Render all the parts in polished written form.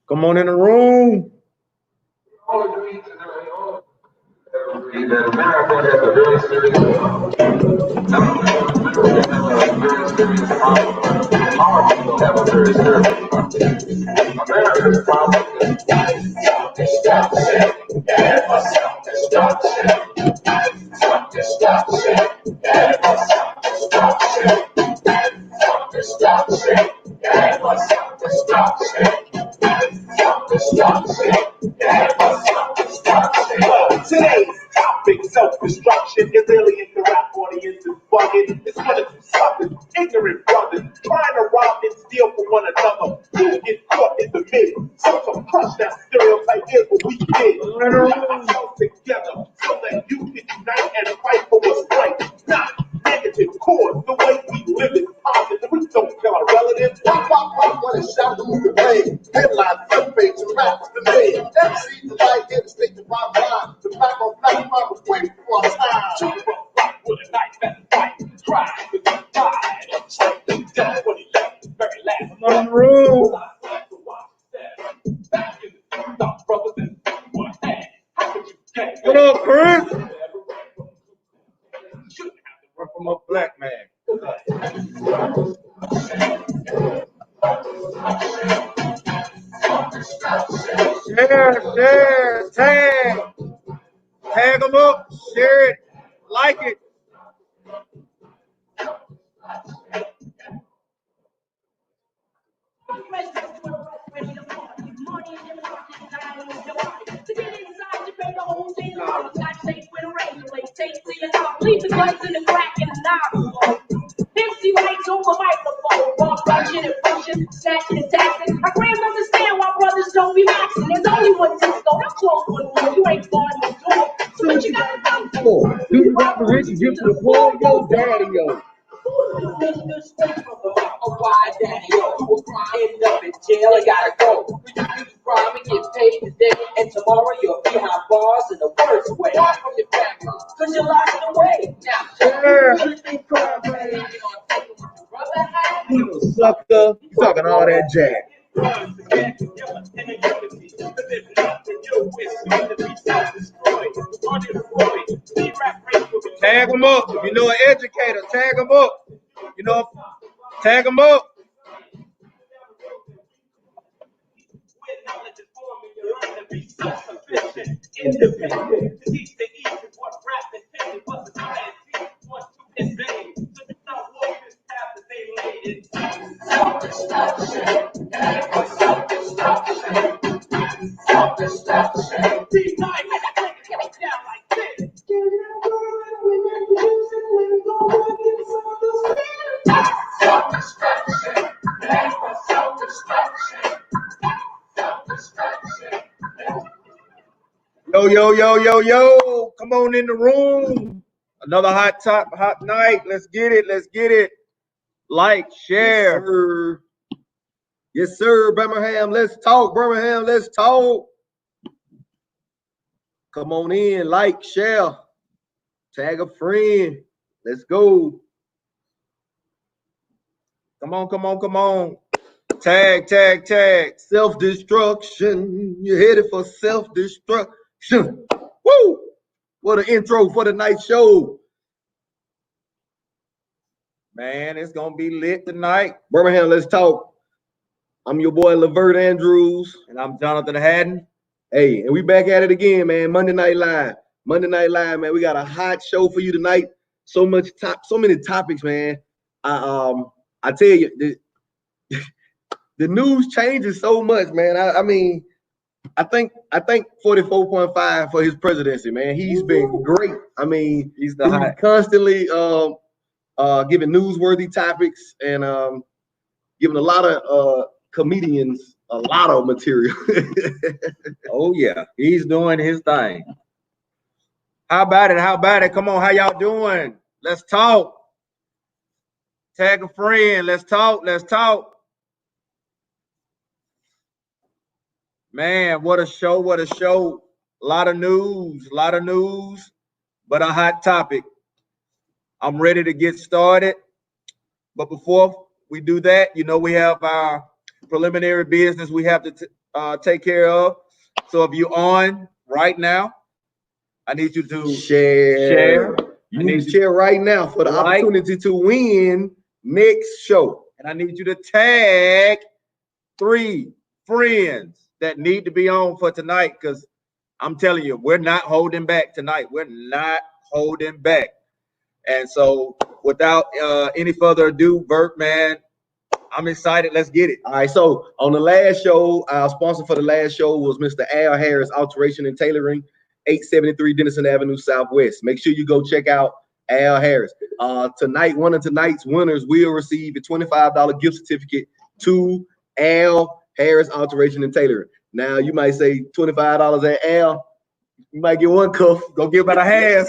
Come on in the room. All agree that America has a very serious problem. America has a very serious problem. Our people have a very serious problem. America's problem is today's topic, self-destruction, is alien to rap audience is bugging. It's gonna do something. Ignorant brothers trying to rob and steal from one another. You get caught in the middle. So to crush that stereotype is what we did. Bring ourselves together so that you can unite and fight for what's right. Not negative cause. The way we live is positive. We don't kill our relatives. Pop, wanna shout to move the blade. Headlines, front page, and raps the name. MC the light, hit the state to my rhyme. The back on black, I was waiting for a time. Shoot up right with a knife and fight. Cry with the pride. Straight to death when he left the very last. Come on in the room. Back in the dark brothers and what had. How could you get? What up, Chris? We're from a black man. Share, tag them up, share it, like it. Leave the guns in the crack and the knob. MC lights on the microphone, ball rushing and pushing, snatching and taxing. I can't understand why brothers don't be maxing. There's only one disco, that's close one more. You ain't going to the door. So what you gotta do for? Do the proposition, give to the poor, yo, daddy, yo. Why daddy, yo, you will end up in jail, I gotta go. You do the crime and get paid today, and tomorrow you're behind bars in the worst way. Why from your family? Cause you lost the way. Now, you think crime, baby, you gonna take it with your brother had? You sucker, you talking all that jazz. Tag them up. If you know an educator, tag them up. You know, tag them up. Independent, to teach the east is what rap intended, but society wants to invade. So you don't walk this path that they laid in. Self-destruction. These nights, I take it down like this. Yo. Come on in the room. Another hot night. Let's get it. Like, share. Yes, sir. Birmingham, let's talk. Come on in, like, share. Tag a friend. Let's go. Come on. Tag. Self-destruction. You're headed for self-destruction. Woo! What an intro for the night show. Man, it's going to be lit tonight. Birmingham, let's talk. I'm your boy, Levert Andrews. And I'm Jonathan Haddon. Hey, and we back at it again, man. Monday Night Live, man. We got a hot show for you tonight. So many topics, man. I tell you, the news changes so much, man. I mean, I think 44.5 for his presidency, man. He's been great. I mean, he's constantly giving newsworthy topics and giving a lot of comedians a lot of material. Oh yeah, he's doing his thing. How about it? Come on, how y'all doing? Let's talk. Tag a friend. Let's talk. Man, what a show. A lot of news, but a hot topic. I'm ready to get started. But before we do that, you know, we have our preliminary business we have to take care of. So if you're on right now, I need you to share. You need to share right now for the opportunity to win next show. And I need you to tag 3 friends that need to be on for tonight, because I'm telling you, we're not holding back tonight. We're not holding back. And so without any further ado, Bert, man, I'm excited. Let's get it. All right. So on the last show, our sponsor for the last show was Mr. Al Harris Alteration and Tailoring, 873 Denison Avenue Southwest. Make sure you go check out Al Harris. Tonight, one of tonight's winners will receive a $25 gift certificate to Al Harris Alteration and Tailoring. Now, you might say $25 at Al. You might get one cuff. Go give about a half.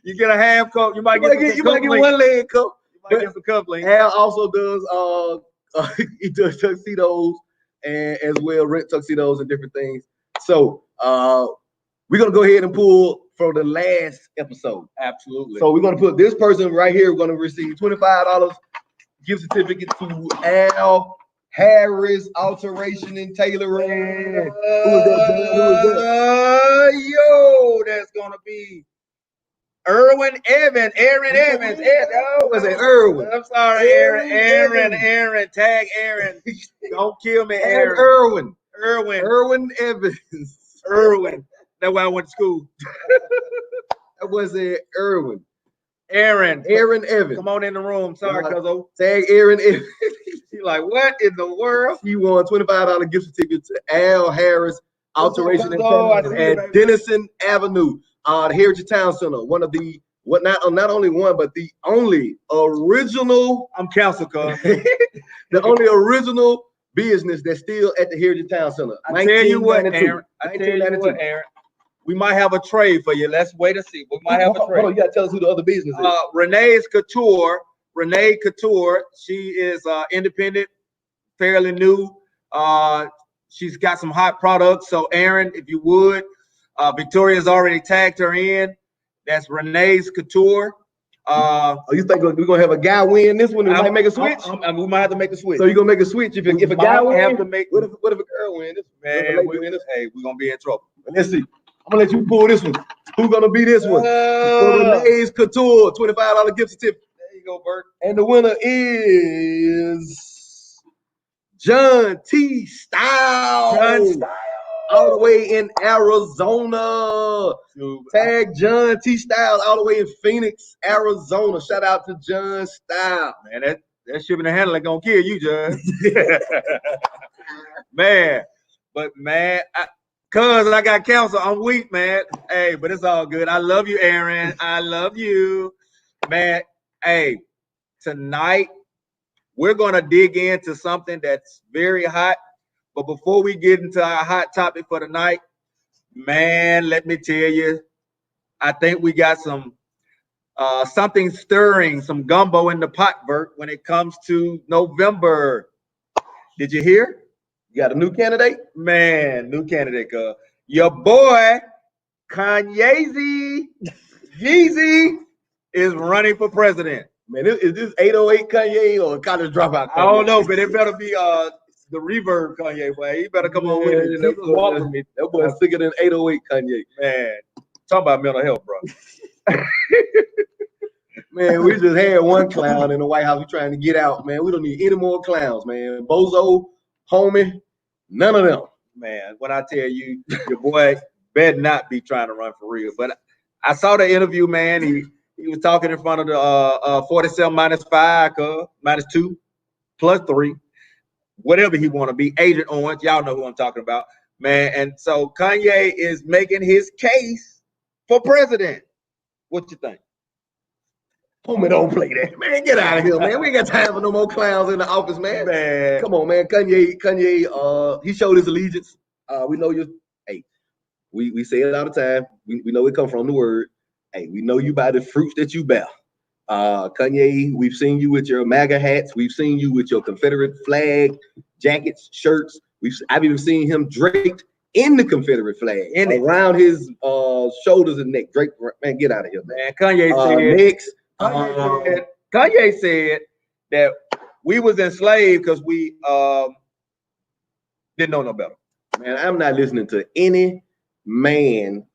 You get a half cup. You might get one leg cuff. You might get some cufflinks. Al also does he does tuxedos and as well rent tuxedos and different things. So we're gonna go ahead and pull for the last episode. Absolutely. So we're gonna put this person right here. We're gonna receive $25 gift certificate to Al Harris Alteration and Tailoring. Who is that? Yo, that's gonna be Aaron Evans. Was it Irwin? I'm sorry, Aaron. Tag Aaron. Don't kill me, Aaron. Irwin Evans. That's why I went to school. That was it, Irwin. Aaron Evans. Come on in the room. Sorry, cuzzo. Tag Aaron Evans. She's like, what in the world? He won $25 gift certificate to Al Harris Alteration and Tailoring at Denison Avenue, the Heritage Town Center. One of the not only one, but the only original. I'm counsel, cuz. The only original business that's still at the Heritage Town Center. I tell you what, Aaron. We might have a trade for you. Let's wait and see. We might have a trade. Hold on, you gotta tell us who the other business is. Renee's Couture. Renee Couture. She is independent, fairly new. She's got some hot products. So Aaron, if you would, Victoria's already tagged her in. That's Renee's Couture. You think we're gonna have a guy win this one? We might make a switch. We might have to make a switch. So you're gonna make a switch if a guy win? Have to make. What if a girl win this? Man, hey, we're gonna be in trouble. Let's see. I'm gonna let you pull this one. Who's gonna be this one? Renee's Couture, $25 gift certificate. There you go, Bert. And the winner is John T. Styles. All the way in Arizona. Tag John T. Styles all the way in Phoenix, Arizona. Shout out to John Styles. Man, that shipping and handling gonna kill you, John. Man, cuz I got counsel. I'm weak, man. Hey, but it's all good. I love you, Aaron. I love you. Man, hey, tonight we're gonna dig into something that's very hot. But before we get into our hot topic for tonight, man, let me tell you, I think we got some something stirring, some gumbo in the pot, Bert, when it comes to November. Did you hear? You got a new candidate? Man, new candidate, your boy Kanye Yeezy is running for president. Man, is this 808 Kanye or college dropout Kanye? I don't know, but it better be the reverb Kanye, boy. He better come on with it. That boy's sicker than 808 Kanye. Man, talk about mental health, bro. Man, we just had one clown in the White House. We trying to get out, man. We don't need any more clowns, man. Bozo, homie, none of them. Man, when I tell you, your boy better not be trying to run for real. But I saw the interview, man. He was talking in front of the 47 -5, -2, +3, whatever he want to be. Agent Orange, y'all know who I'm talking about, man. And so Kanye is making his case for president. What you think? Homie, don't play that, man. Get out of here, man. We ain't got time for no more clowns in the office, man. Man, come on, man. Kanye, he showed his allegiance. We know you. Hey, we say it all the time. We know it come from the word. Hey, we know you by the fruits that you bear. Kanye, we've seen you with your MAGA hats. We've seen you with your Confederate flag jackets, shirts. I've even seen him draped in the Confederate flag around his shoulders and neck. Draped, man, get out of here, man. Kanye said that we was enslaved because we Didn't know no better. Man, I'm not listening to any man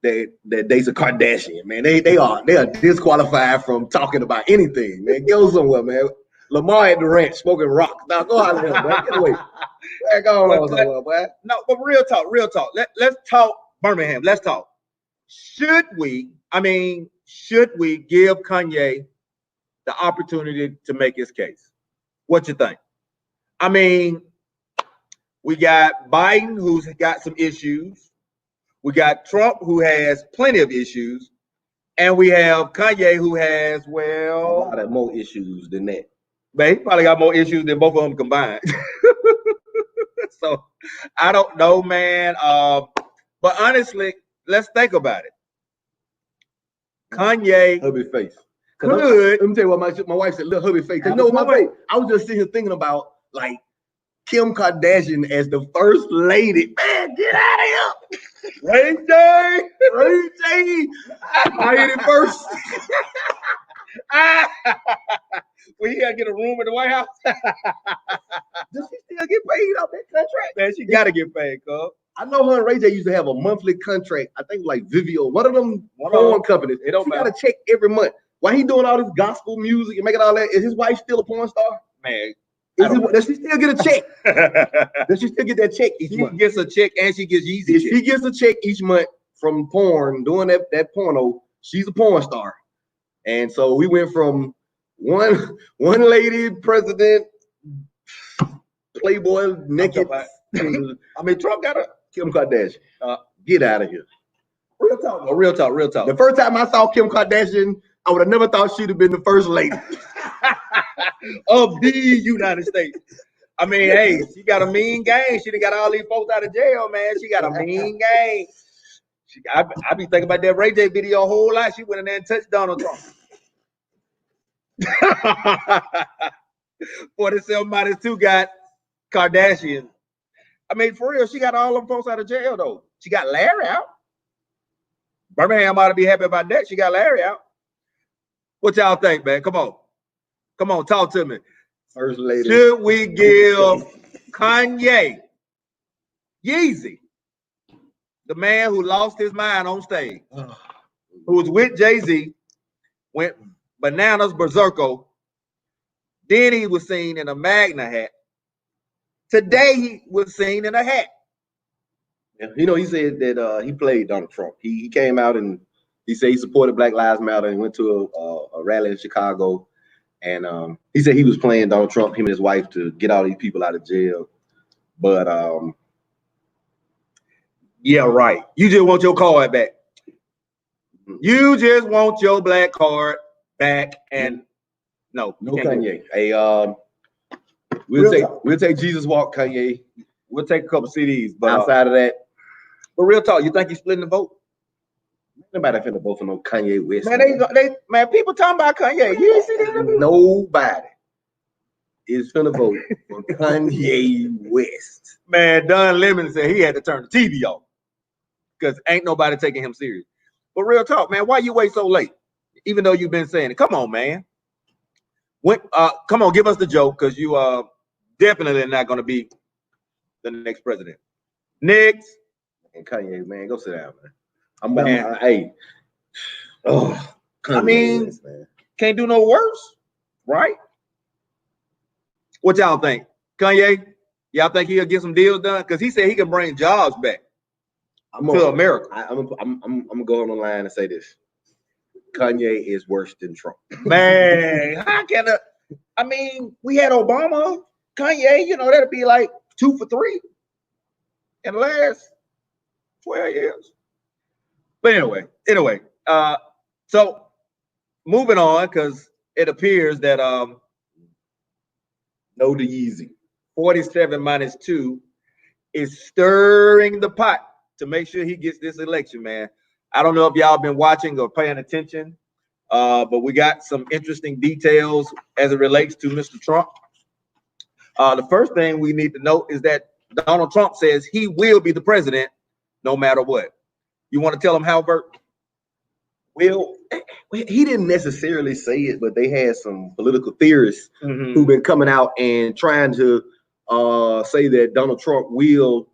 that dates a Kardashian, man. They are disqualified from talking about anything, man. Go somewhere, man. Lamar at the ranch smoking rocks. Now go out of here, man. Get away. Man, go on somewhere, boy. No, but real talk. Let's talk Birmingham. Let's talk. Should we give Kanye the opportunity to make his case? What you think? I mean, we got Biden, who's got some issues. We got Trump, who has plenty of issues. And we have Kanye, who has, A well, lot of more issues than that. man, he probably got more issues than both of them combined. So I don't know, man. But honestly, let's think about it. Kanye Hubby face. could. Let me tell you what my wife said, little hubby face. You know what my face? I was just sitting here thinking about like Kim Kardashian as the first lady. Man, get out of here. Ray J. I hit it first. We gotta get a room in the White House. Does she still get paid off that contract? Man, she gotta get paid, cuz. I know her and Ray J used to have a monthly contract. I think like Vivio, one of them porn companies. It don't She got matter. a check every month. Why he doing all this gospel music and making all that? Is his wife still a porn star? Man, Does she still get a check? Does she still get that check each she month? gets a check and she gets Yeezy. If she gets a check each month from porn, doing that porno, she's a porn star. And so we went from one lady president, Playboy naked. to I mean, Trump got a Kim Kardashian. Get out of here. real talk. The first time I saw Kim Kardashian, I would have never thought she'd have been the first lady. Of the United States. I mean, hey, she got a mean game. She done got all these folks out of jail, man. She got a mean game. I be thinking about that Ray J video a whole lot. She went in there and touched Donald Trump. 47 minus 2 got Kardashian. I mean, for real, she got all them folks out of jail, though. She got Larry out. Birmingham ought to be happy about that. She got Larry out. What y'all think, man? Come on, talk to me. First lady. Should we give Kanye, Yeezy, the man who lost his mind on stage, who was with Jay-Z, went bananas berserko, then he was seen in a Magna hat. Today he was seen in a hat. You know, he said that he played Donald Trump. He came out and he said he supported Black Lives Matter and went to a rally in Chicago. And he said he was playing Donald Trump, him and his wife, to get all these people out of jail. But yeah, right. You just want your card back. You just want your black card back. And no Kanye. Hey, we'll take Jesus Walk, Kanye. We'll take a couple CDs, but outside of that, but real talk, you think he's splitting the vote? Nobody finna vote for no Kanye West. Man, people talking about Kanye. You ain't see that? Nobody is finna vote for Kanye West. Man, Don Lemon said he had to turn the TV off because ain't nobody taking him serious. But real talk, man, why you wait so late? Even though you've been saying it. Come on, man. Come on, give us the joke, because you are definitely not going to be the next president. Next. And Kanye, man, go sit down, man. Hey. Oh, Kanye I mean, West, man. Can't do no worse, right? What y'all think? Kanye, y'all think he'll get some deals done? Because he said he can bring jobs back to America. I'm gonna go on the line and say this. Kanye is worse than Trump. Man, how can I mean, we had Obama, Kanye, that'd be like 2 for 3 in the last 12 years. But anyway, so moving on, because it appears that No to Yeezy. 47 minus 2 is stirring the pot to make sure he gets this election, man. I don't know if y'all been watching or paying attention, but we got some interesting details as it relates to Mr. Trump. The first thing we need to note is that Donald Trump says he will be the president no matter what. You want to tell him how, Bert? Well, he didn't necessarily say it, but they had some political theorists who've been coming out and trying to say that Donald Trump will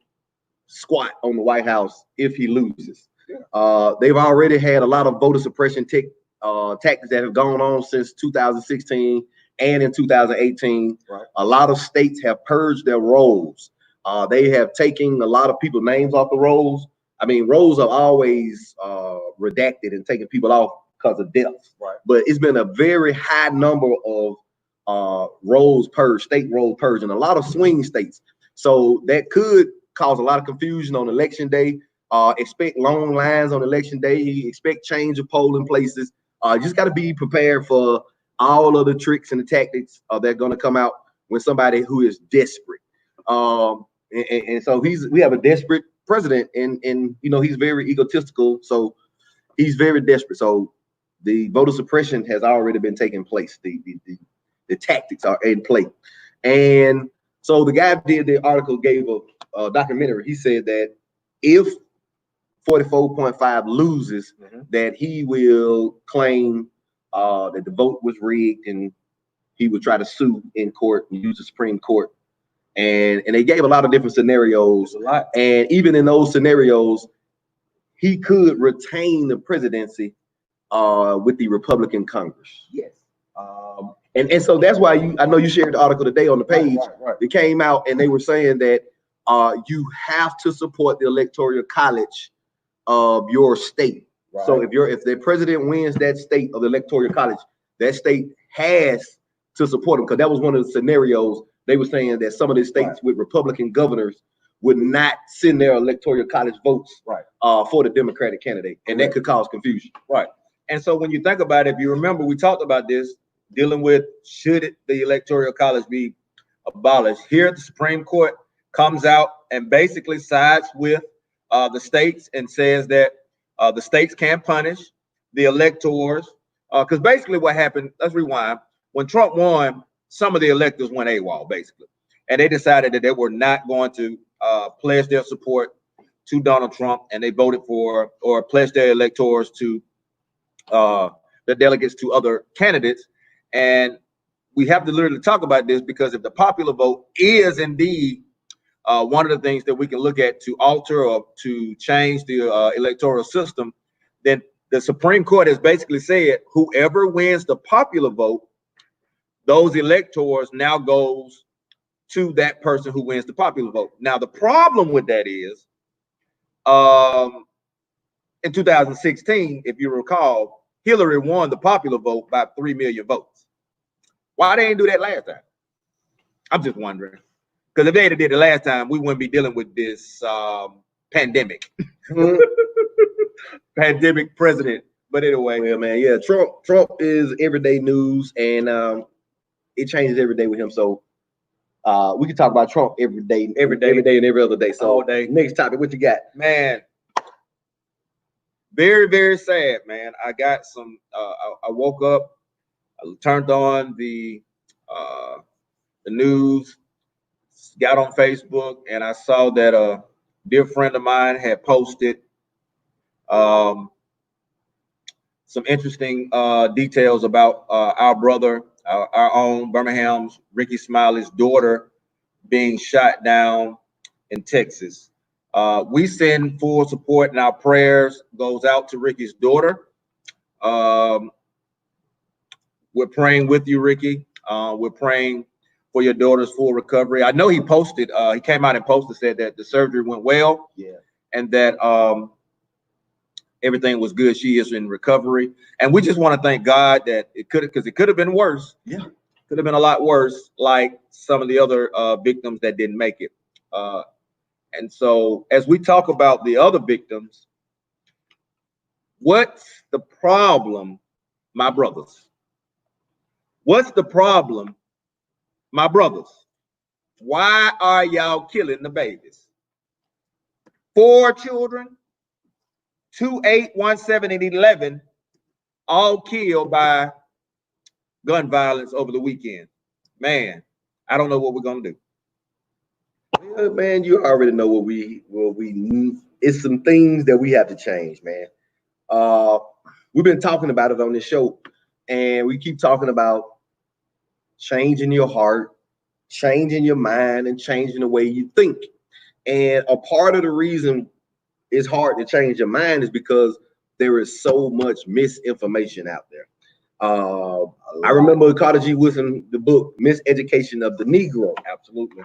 squat on the White House if he loses. They've already had a lot of voter suppression tactics that have gone on since 2016 and in 2018. Right. A lot of states have purged their rolls. They have taken a lot of people's names off the rolls. I mean, rolls are always redacted and taking people off because of death. Right. But it's been a very high number of rolls purged, state roll purged, in a lot of swing states. So that could cause a lot of confusion on election day. Expect long lines on election day. Expect change of polling places. Just got to be prepared for all of the tricks and the tactics that are going to come out when somebody who is desperate. And so we have a desperate president, and you know, he's very egotistical, so he's very desperate. So the voter suppression has already been taking place. The tactics are in play. And so the guy did the article, gave a documentary. He said that if 44.5 loses, that he will claim that the vote was rigged, and he would try to sue in court and use the Supreme Court. And they gave a lot of different scenarios. And even in those scenarios, he could retain the presidency with the Republican Congress. Yes. And so that's why I know you shared the article today on the page. Right. It came out and they were saying that you have to support the electoral college of your state. Right. So if the president wins that state of the electoral college, that state has to support him, because that was one of the scenarios. They were saying that some of the states with Republican governors would not send their electoral college votes for the Democratic candidate, and that could cause confusion. Right. And so when you think about it, if you remember, we talked about this, dealing with should the electoral college be abolished. Here, the Supreme Court comes out and basically sides with the states and says that the states can punish the electors. Because basically what happened, let's rewind, when Trump won, some of the electors went AWOL, basically. And they decided that they were not going to pledge their support to Donald Trump, and they voted for or pledged their electors to the delegates to other candidates. And we have to literally talk about this, because if the popular vote is indeed one of the things that we can look at to alter or to change the electoral system, then the Supreme Court has basically said whoever wins the popular vote, those electors now goes to that person who wins the popular vote. Now, the problem with that is in 2016, if you recall, Hillary won the popular vote by 3 million votes. Why they didn't do that last time? I'm just wondering. Because if they had did it last time, we wouldn't be dealing with this pandemic. Pandemic president. But anyway. Well, man, yeah, Trump is everyday news, and it changes every day with him. So we can talk about Trump every day, and every other day. So all day. Next topic, what you got? Man, very, very sad, man. I got some, I woke up, I turned on the news, got on Facebook, and I saw that a dear friend of mine had posted some interesting details about our brother, our own Birmingham's Rickey Smiley's daughter being shot down in Texas. We send full support, and our prayers goes out to Ricky's daughter. We're praying with you, Ricky. We're praying for your daughter's full recovery. I know he posted, he came out and posted, said that the surgery went well. Yeah. And that everything was good. She is in recovery. And we just want to thank God that it could have been worse. Yeah. Could have been a lot worse, like some of the other victims that didn't make it. And so as we talk about the other victims, what's the problem, my brothers? What's the problem, my brothers? Why are y'all killing the babies? 4 children, 2, 8, 1, 7, and 11, all killed by gun violence over the weekend. Man, I don't know what we're gonna do. Well, man, you already know what we need. It's some things that we have to change, man. We've been talking about it on this show, and we keep talking about changing your heart, changing your mind and changing the way you think. And a part of the reason it's hard to change your mind is because there is so much misinformation out there. I remember Carter G. Woodson, the book Miseducation of the Negro. Absolutely.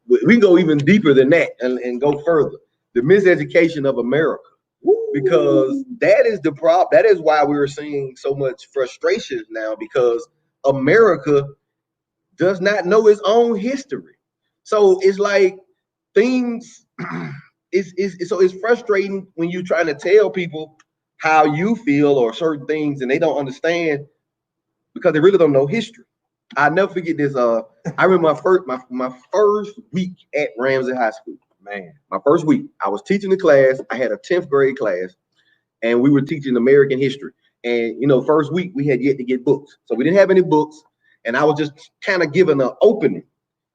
We can go even deeper than that and go further. The miseducation of America, because that is the problem. That is why we're seeing so much frustration now, because America does not know its own history. So it's like things. It's frustrating when you're trying to tell people how you feel or certain things, and they don't understand because they really don't know history. I'll never forget this. I remember my first week at Ramsey High School. Man, my first week, I was teaching the class. I had a 10th grade class, and we were teaching American history. And first week we had yet to get books, so we didn't have any books. And I was just kind of giving an opening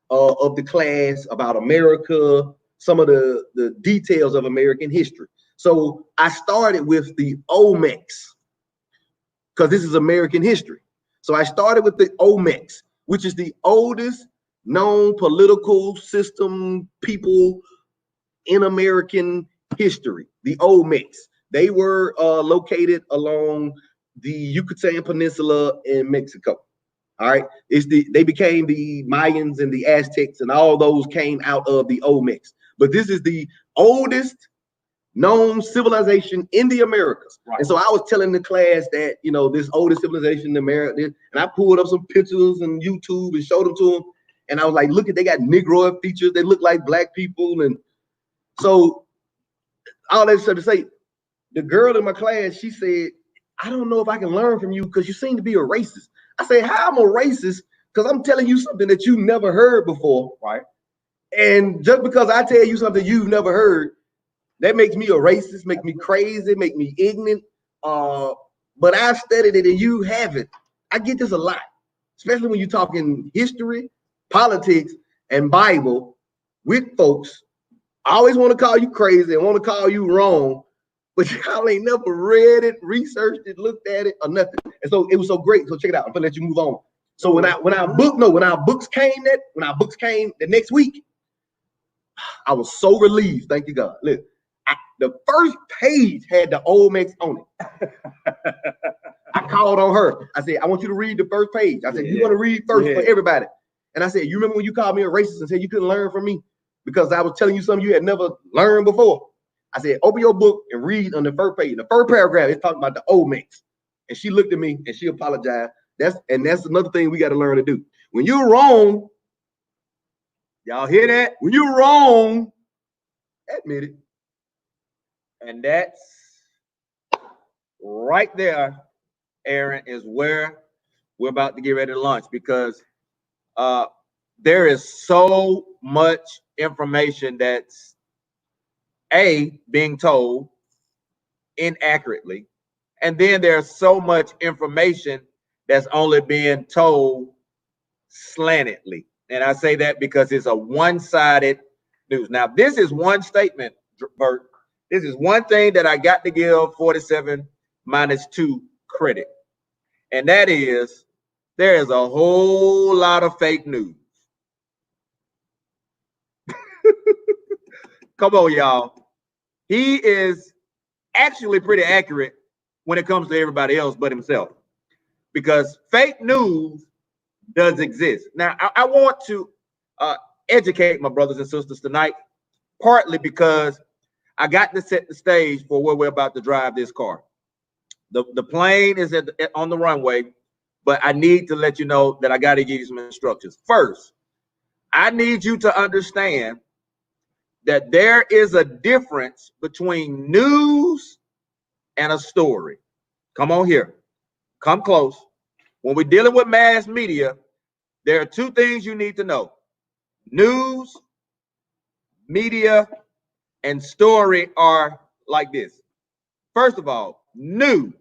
of the class about America, some of the details of American history. So I started with the Olmecs, because this is American history. So I started with the Olmecs, which is the oldest known political system people in American history, the Olmecs. They were located along the Yucatan Peninsula in Mexico. All right, they became the Mayans and the Aztecs, and all those came out of the Olmecs. But this is the oldest known civilization in the Americas. Right. And so I was telling the class that, this oldest civilization in America, and I pulled up some pictures on YouTube and showed them to them. And I was like, look, they got Negroid features. They look like black people. And so all that stuff to say, the girl in my class, she said, I don't know if I can learn from you because you seem to be a racist. I say, how am I a racist? Because I'm telling you something that you've never heard before. Right. And just because I tell you something you've never heard, that makes me a racist, make me crazy, make me ignorant. But I've studied it and you haven't. I get this a lot, especially when you're talking history, politics, and Bible with folks. I always want to call you crazy and want to call you wrong, but y'all ain't never read it, researched it, looked at it, or nothing. And so it was so great. So check it out. I'm gonna let you move on. So when our books came the next week, I was so relieved. Thank you, God. Look. The first page had the Olmecs on it. I called on her. I said, I want you to read the first page. I said, you want to read first for everybody. And I said, you remember when you called me a racist and said you couldn't learn from me because I was telling you something you had never learned before? I said, open your book and read on the first page. The first paragraph is talking about the Olmecs. And she looked at me and she apologized. That's another thing we got to learn to do. When you're wrong, y'all hear that? When you're wrong, admit it. And that's right there, Aaron, is where we're about to get ready to launch, because there is so much information that's being told inaccurately, and then there's so much information that's only being told slantedly. And I say that because it's a one-sided news. Now, this is one statement, Bert. This is one thing that I got to give 47-2 credit. And that is, there is a whole lot of fake news. Come on, y'all. He is actually pretty accurate when it comes to everybody else but himself, because fake news does exist. Now, I want to educate my brothers and sisters tonight, partly because I got to set the stage for where we're about to drive this car. The plane is on the runway, but I need to let you know that I got to give you some instructions. First, I need you to understand that there is a difference between news and a story. Come on here. Come close. When we're dealing with mass media, there are two things you need to know. News, media, and story are like this. First of all, news.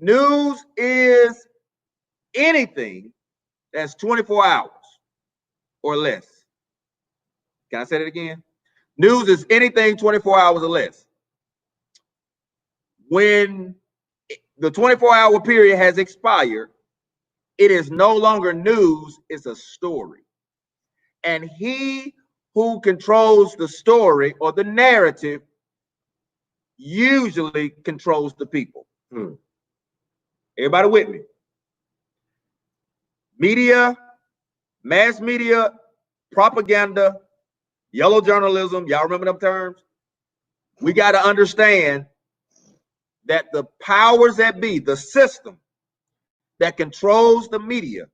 News is anything that's 24 hours or less. Can I say that again? News is anything 24 hours or less. When the 24-hour period has expired, it is no longer news, it's a story. And he who controls the story or the narrative usually controls the people. Everybody with me? Media, mass media, propaganda, yellow journalism, y'all remember them terms? We got to understand that the powers that be, the system that controls the media,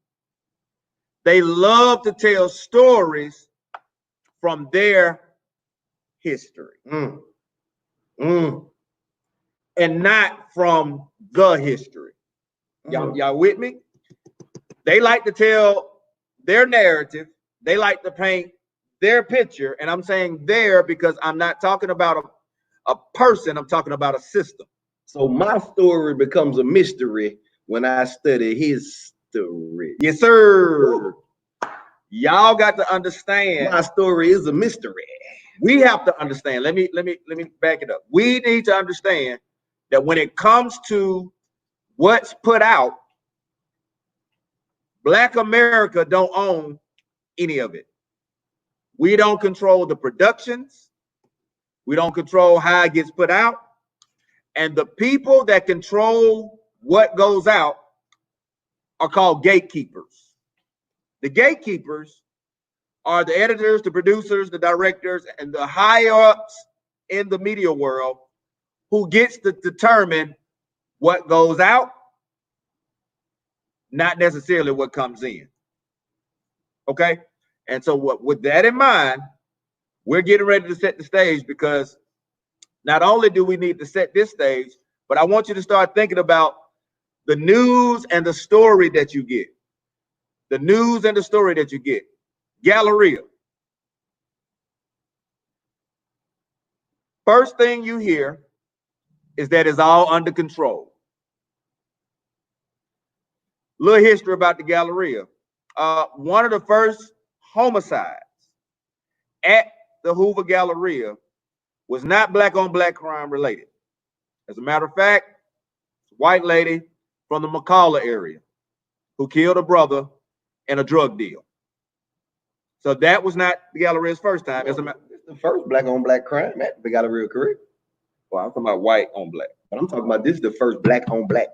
they love to tell stories from their history. And not from the history. Y'all with me? They like to tell their narrative. They like to paint their picture. And I'm saying there because I'm not talking about a person. I'm talking about a system. So my story becomes a mystery when I study his story. Yes, sir. Y'all got to understand. My story is a mystery. We have to understand. Let me back it up. We need to understand that when it comes to what's put out, Black America don't own any of it. We don't control the productions. We don't control how it gets put out. And the people that control what goes out are called gatekeepers. The gatekeepers are the editors, the producers, the directors, and the higher ups in the media world who gets to determine what goes out, not necessarily what comes in. Okay? And so with that in mind, we're getting ready to set the stage because not only do we need to set this stage, but I want you to start thinking about the news and the story that you get. The news and the story that you get. Galleria. First thing you hear is that it's all under control. Little history about the Galleria. One of the first homicides at the Hoover Galleria was not black on black crime related. As a matter of fact, it's a white lady from the McCalla area who killed a brother in a drug deal. So that was not the Galleria's first time. It's the first black on black crime at the Galleria, correct? Well, I'm talking about white on black. But I'm talking about this is the first black on black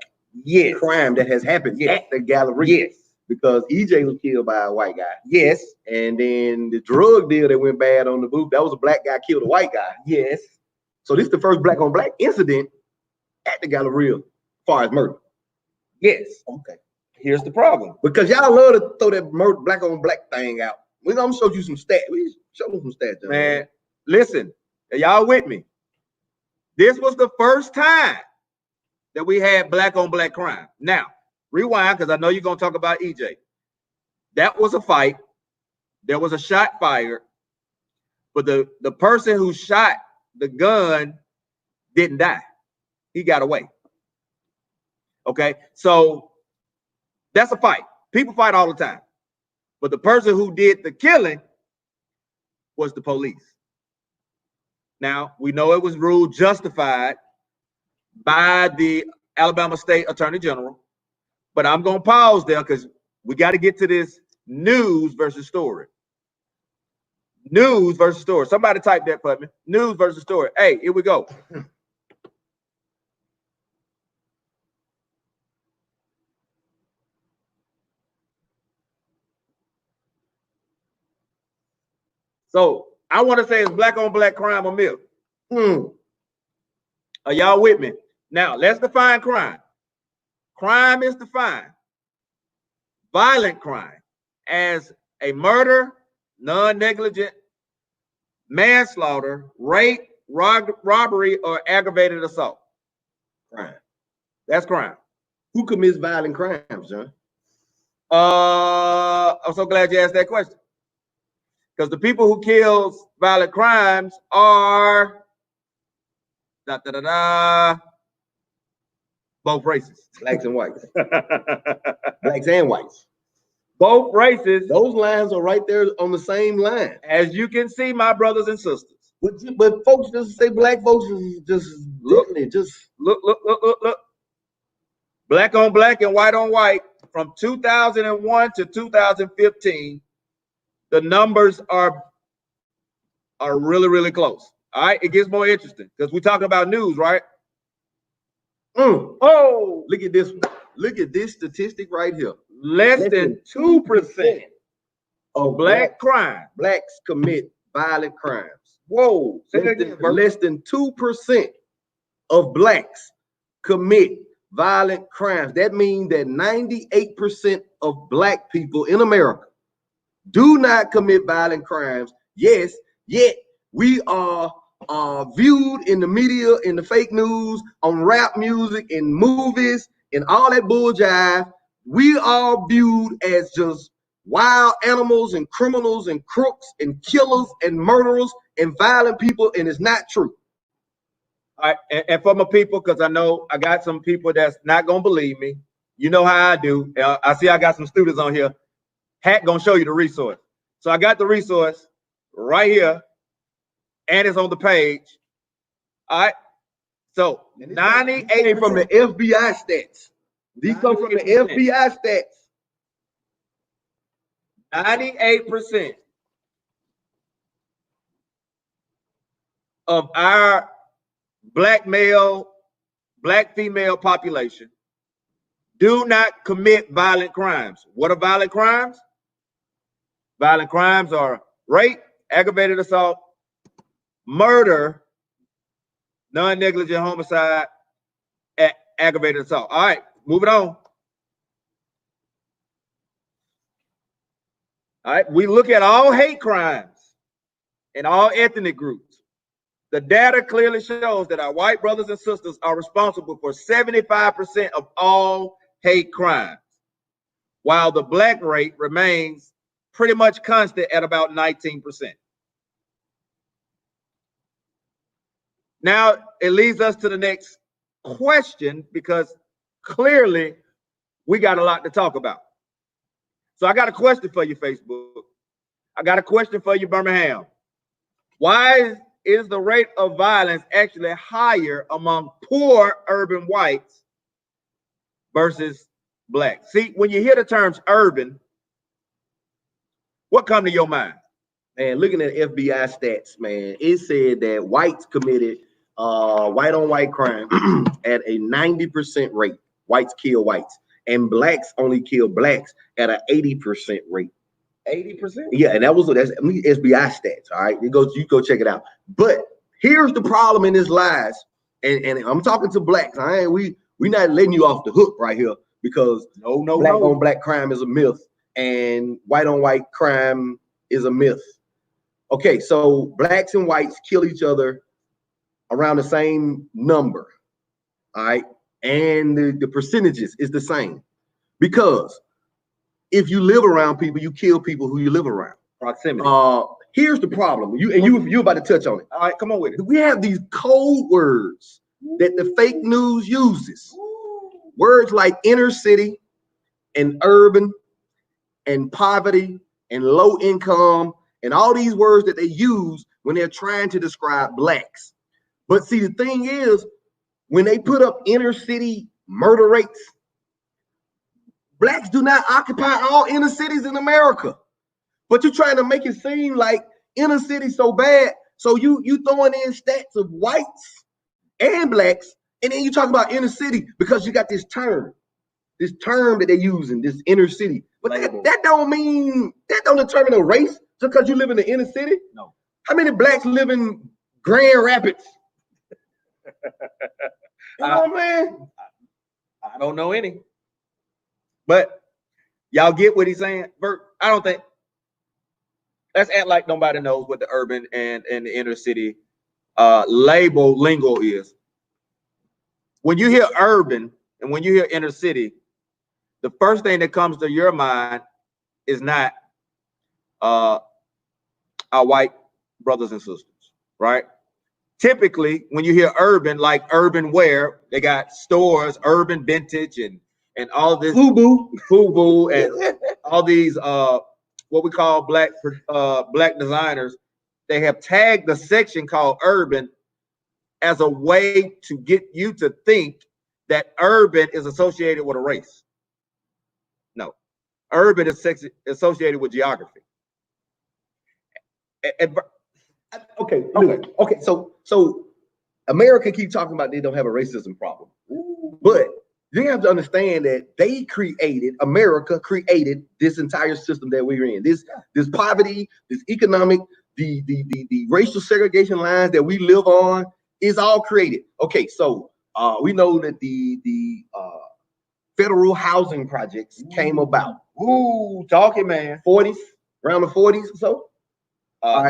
crime that has happened at the Galleria. Yes. Because EJ was killed by a white guy. Yes. And then the drug deal that went bad on the booth, that was a black guy killed a white guy. Yes. So this is the first black on black incident at the Galleria as far as murder. Yes. Okay. Here's the problem. Because y'all love to throw that murder black on black thing out. I'm gonna show you some stats. We show them some stats. Man, listen, y'all with me? This was the first time that we had black on black crime. Now, rewind, because I know you're gonna talk about EJ. That was a fight. There was a shot fired, but the person who shot the gun didn't die. He got away. Okay, so that's a fight. People fight all the time. But the person who did the killing was the police. Now, we know it was ruled justified by the Alabama State Attorney General, but I'm going to pause there because we got to get to this news versus story. News versus story. Somebody type that for me. News versus story. Hey, here we go. So I want to say it's black on black crime or myth. Are y'all with me? Now let's define crime. Crime is defined violent crime as a murder, non-negligent manslaughter, rape, robbery, or aggravated assault. Crime. That's crime. Who commits violent crimes, John? I'm so glad you asked that question. Because the people who kills violent crimes are both races. Blacks and whites. Blacks and whites. Both races. Those lines are right there on the same line. As you can see, my brothers and sisters. But folks just say black folks is just look. Look. Black on black and white on white, from 2001 to 2015, the numbers are really, really close. All right, it gets more interesting because we're talking about news, right? Oh, look at this one. Look at this statistic right here. Less than 2% of black crime. blacks commit violent crimes. Whoa, say that again, Bert. Less than 2% of blacks commit violent crimes. That means that 98% of black people in America do not commit violent crimes. Yes, yet we are viewed in the media, in the fake news, on rap music, in movies, and all that bull jive. We are viewed as just wild animals and criminals and crooks and killers and murderers and violent people, and it's not true. All right, and for my people, because I know I got some people that's not gonna believe me. You know how I do. I see I got some students on here. Hat gonna show you the resource. So I got the resource right here, and it's on the page. All right. So 98 from the FBI stats. These come from the FBI stats. 98% of our black male, black female population do not commit violent crimes. What are violent crimes? Violent crimes are rape, aggravated assault, murder, non-negligent homicide, aggravated assault. All right, moving on. All right, we look at all hate crimes in all ethnic groups. The data clearly shows that our white brothers and sisters are responsible for 75% of all hate crimes, while the black rate remains pretty much constant at about 19%. Now, it leads us to the next question, because clearly we got a lot to talk about. So I got a question for you, Facebook. I got a question for you, Birmingham. Why is the rate of violence actually higher among poor urban whites versus black? See, when you hear the terms urban, what come to your mind? Man, looking at FBI stats, man, it said that whites committed white on white crime at a 90% rate. Whites kill whites, and blacks only kill blacks at an 80% rate. 80%? Yeah, and that's SBI stats. All right, you go check it out. But here's the problem in this lies, and I'm talking to blacks. We not letting you off the hook right here, because no, black on black crime is a myth and white on white crime is a myth. Okay, so blacks and whites kill each other around the same number. All right, and the percentages is the same, because if you live around people, you kill people who you live around. Proximity. Here's the problem. You about to touch on it. All right, come on with it. We have these code words that the fake news uses. Words like inner city and urban and poverty and low income and all these words that they use when they're trying to describe blacks. But see, the thing is, when they put up inner city murder rates, blacks do not occupy all inner cities in America. But you're trying to make it seem like inner city so bad. So you throwing in stats of whites and blacks, and then you talk about inner city because you got this term that they're using, this inner city. But that don't determine a race just because you live in the inner city. No. How many blacks live in Grand Rapids? You know, man. I don't know any. But y'all get what he's saying? Bert, I don't think. Let's act like nobody knows what the urban and the inner city label lingo is. When you hear urban and when you hear inner city, the first thing that comes to your mind is not our white brothers and sisters, right? Typically, when you hear urban, like urban wear, they got stores, urban vintage, and all this FUBU and all these what we call black designers. They have tagged the section called urban as a way to get you to think that urban is associated with a race. No, urban is associated with geography. Okay. So America keep talking about they don't have a racism problem, but you have to understand that America created this entire system that we're in. This poverty, this economic, the racial segregation lines that we live on is all created. Okay, so we know that the federal housing projects came about. Ooh, talking man. 40s, around the 40s or so.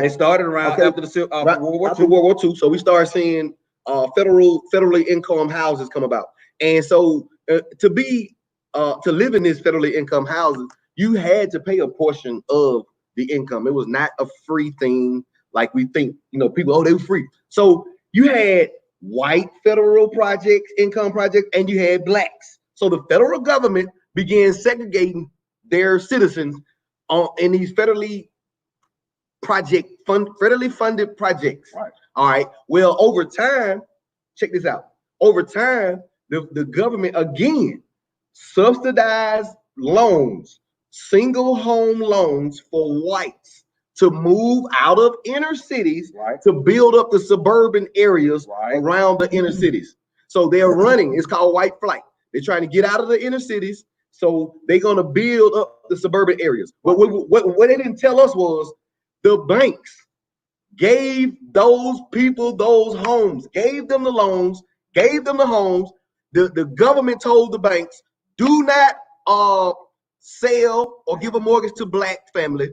They started around after the World War II. So we started seeing federally income houses come about, and so to live in this federally income houses, you had to pay a portion of the income. It was not a free thing like we think. People, they were free. So you had white federal projects, income projects, and you had blacks. So the federal government began segregating their citizens in these federally funded projects. Right. All right. Well, over time, check this out. Over time, the government again subsidized loans, single home loans for whites to move out of inner cities, right, to build up the suburban areas around the inner cities. So they're running, it's called white flight. They're trying to get out of the inner cities. So they're going to build up the suburban areas. But what they didn't tell us was the banks gave those people those homes, gave them the loans, gave them the homes. The government told the banks, do not sell or give a mortgage to black family.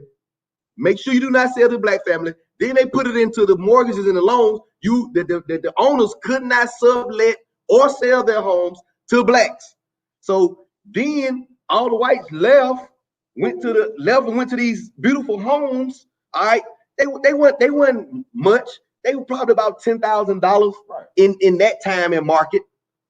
Make sure you do not sell to black family. Then they put it into the mortgages and the loans. The owners could not sublet or sell their homes to blacks. So then all the whites went to these beautiful homes. All right, they weren't much. They were probably about $10,000 in that time in market.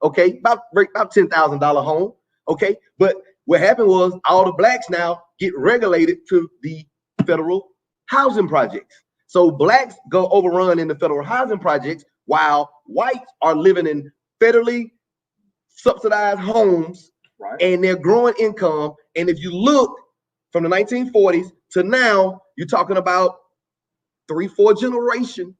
Okay, about $10,000 home. Okay, but what happened was all the blacks now get regulated to the federal housing projects. So blacks go overrun in the federal housing projects while whites are living in federally subsidized homes, and they're growing income. And if you look from the 1940s to now, you're talking about 3-4 generations.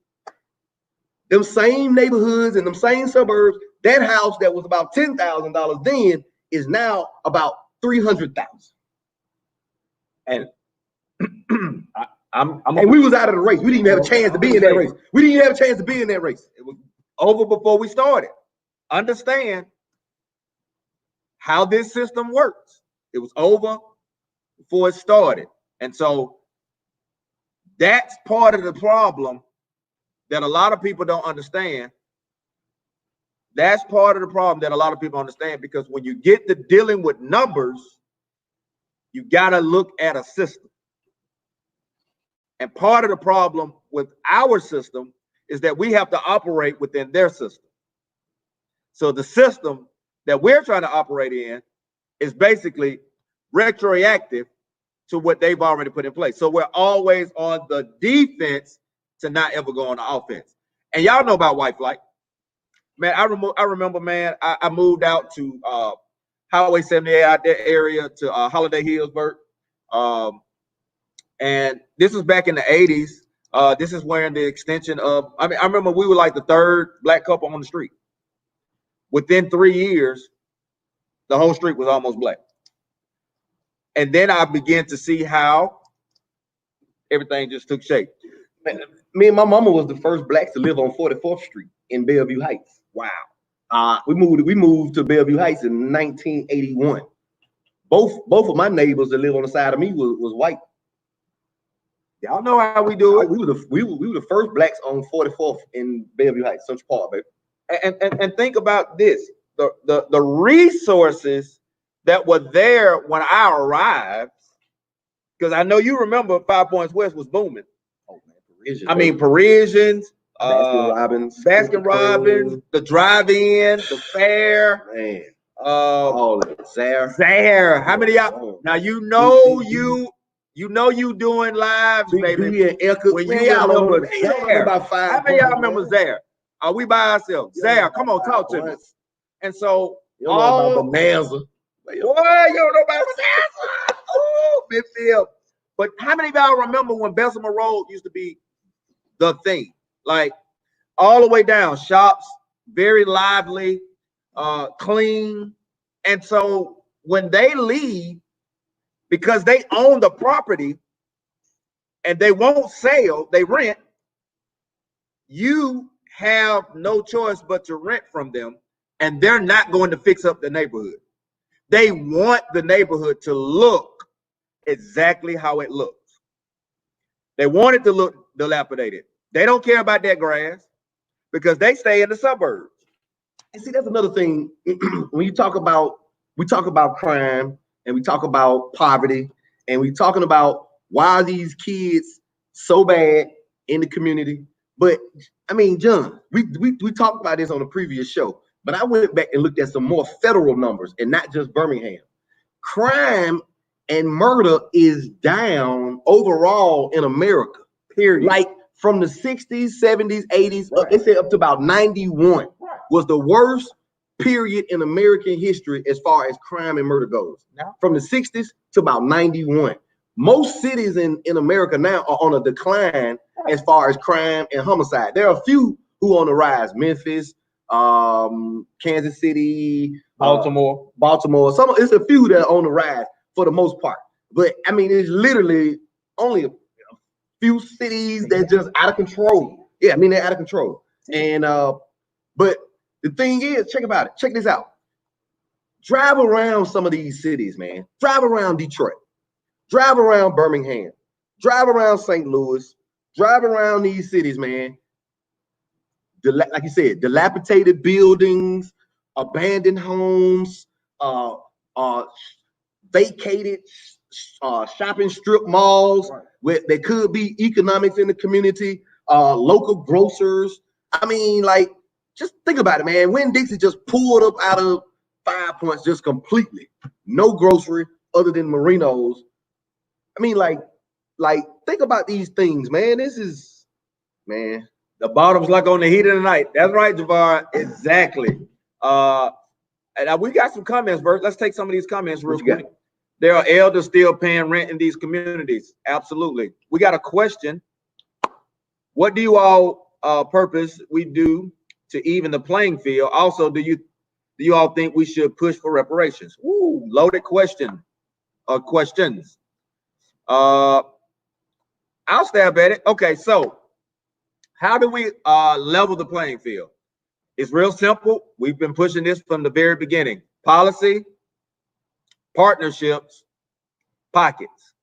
Them same neighborhoods and them same suburbs, that house that was about $10,000 then is now about $300,000. And and we was out of the race. We didn't even have a chance to be in that race. We didn't even have a chance to be in that race. It was over before we started. Understand how this system works. It was over before it started. And so that's part of the problem that a lot of people don't understand. That's part of the problem that a lot of people understand, because when you get to dealing with numbers, you got to look at a system. And part of the problem with our system is that we have to operate within their system. So the system that we're trying to operate in is basically retroactive to what they've already put in place. So we're always on the defense to not ever go on the offense. And y'all know about white flight. Man, I remember, man, I moved out to Highway 78 out that area to Holiday Hillsburg. And this was back in the 80s. This is where the extension of, I remember we were like the third black couple on the street. Within 3 years, the whole street was almost black. And then I began to see how everything just took shape. Man, me and my mama was the first blacks to live on 44th Street in Bellevue Heights. Wow. We moved to Bellevue Heights in 1981. Both of my neighbors that live on the side of me was white. Y'all know how we do it. We were the first blacks on 44th in Bellevue Heights, Central Park, baby. And think about this: the resources that were there when I arrived, because I know you remember 5 Points West was booming. Oh man, Parisians, Baskin Robbins, the drive-in, the fair, man, all of it. Zare. How many y'all? Now you know you doing lives, baby. When you remember Zare. How many y'all remember Zare? Are we by ourselves? Zare, come on, talk to me. And so You don't know about Bonanza. Boy, you don't know about Bonanza. Oh, Midfield. But how many of y'all remember when Bessemer Road used to be the thing? Like all the way down, shops, very lively, clean. And so when they leave, because they own the property and they won't sell, they rent, you have no choice but to rent from them, and they're not going to fix up the neighborhood. They want the neighborhood to look exactly how it looks. They want it to look dilapidated. They don't care about that grass because they stay in the suburbs. And see, that's another thing. When we talk about crime and we talk about poverty and we talking about why are these kids so bad in the community. But I mean, John, we talked about this on a previous show, but I went back and looked at some more federal numbers and not just Birmingham. Crime and murder is down overall in America, period. Like from the 60s, 70s, 80s, they say up to about 91 was the worst period in American history as far as crime and murder goes. From the 60s to about 91. Most cities in America now are on a decline as far as crime and homicide. There are a few who are on the rise. Memphis, Kansas City, Baltimore. It's a few that are on the rise for the most part. But I mean, it's literally only a few cities that just out of control. Yeah, I mean, they're out of control. And but the thing is, check this out. Drive around some of these cities, man. Drive around Detroit. Drive around Birmingham. Drive around St. Louis. Drive around these cities, man. Like you said, dilapidated buildings, abandoned homes, vacated shopping strip malls where there could be economics in the community, local grocers. I mean, like, just think about it, man. Winn-Dixie just pulled up out of 5 Points just completely. No grocery other than Marino's. I mean, like, think about these things, man. This is, man. The bottom's like on the heat of the night. That's right, Javar. Exactly. And we got some comments, Bert. Let's take some of these comments real quick. There are elders still paying rent in these communities. Absolutely. We got a question. What do you all purpose we do to even the playing field? Also, do you all think we should push for reparations? Ooh, loaded question. Questions. I'll stab at it. Okay, so how do we level the playing field? It's real simple. We've been pushing this from the very beginning. Policy, partnerships, pockets.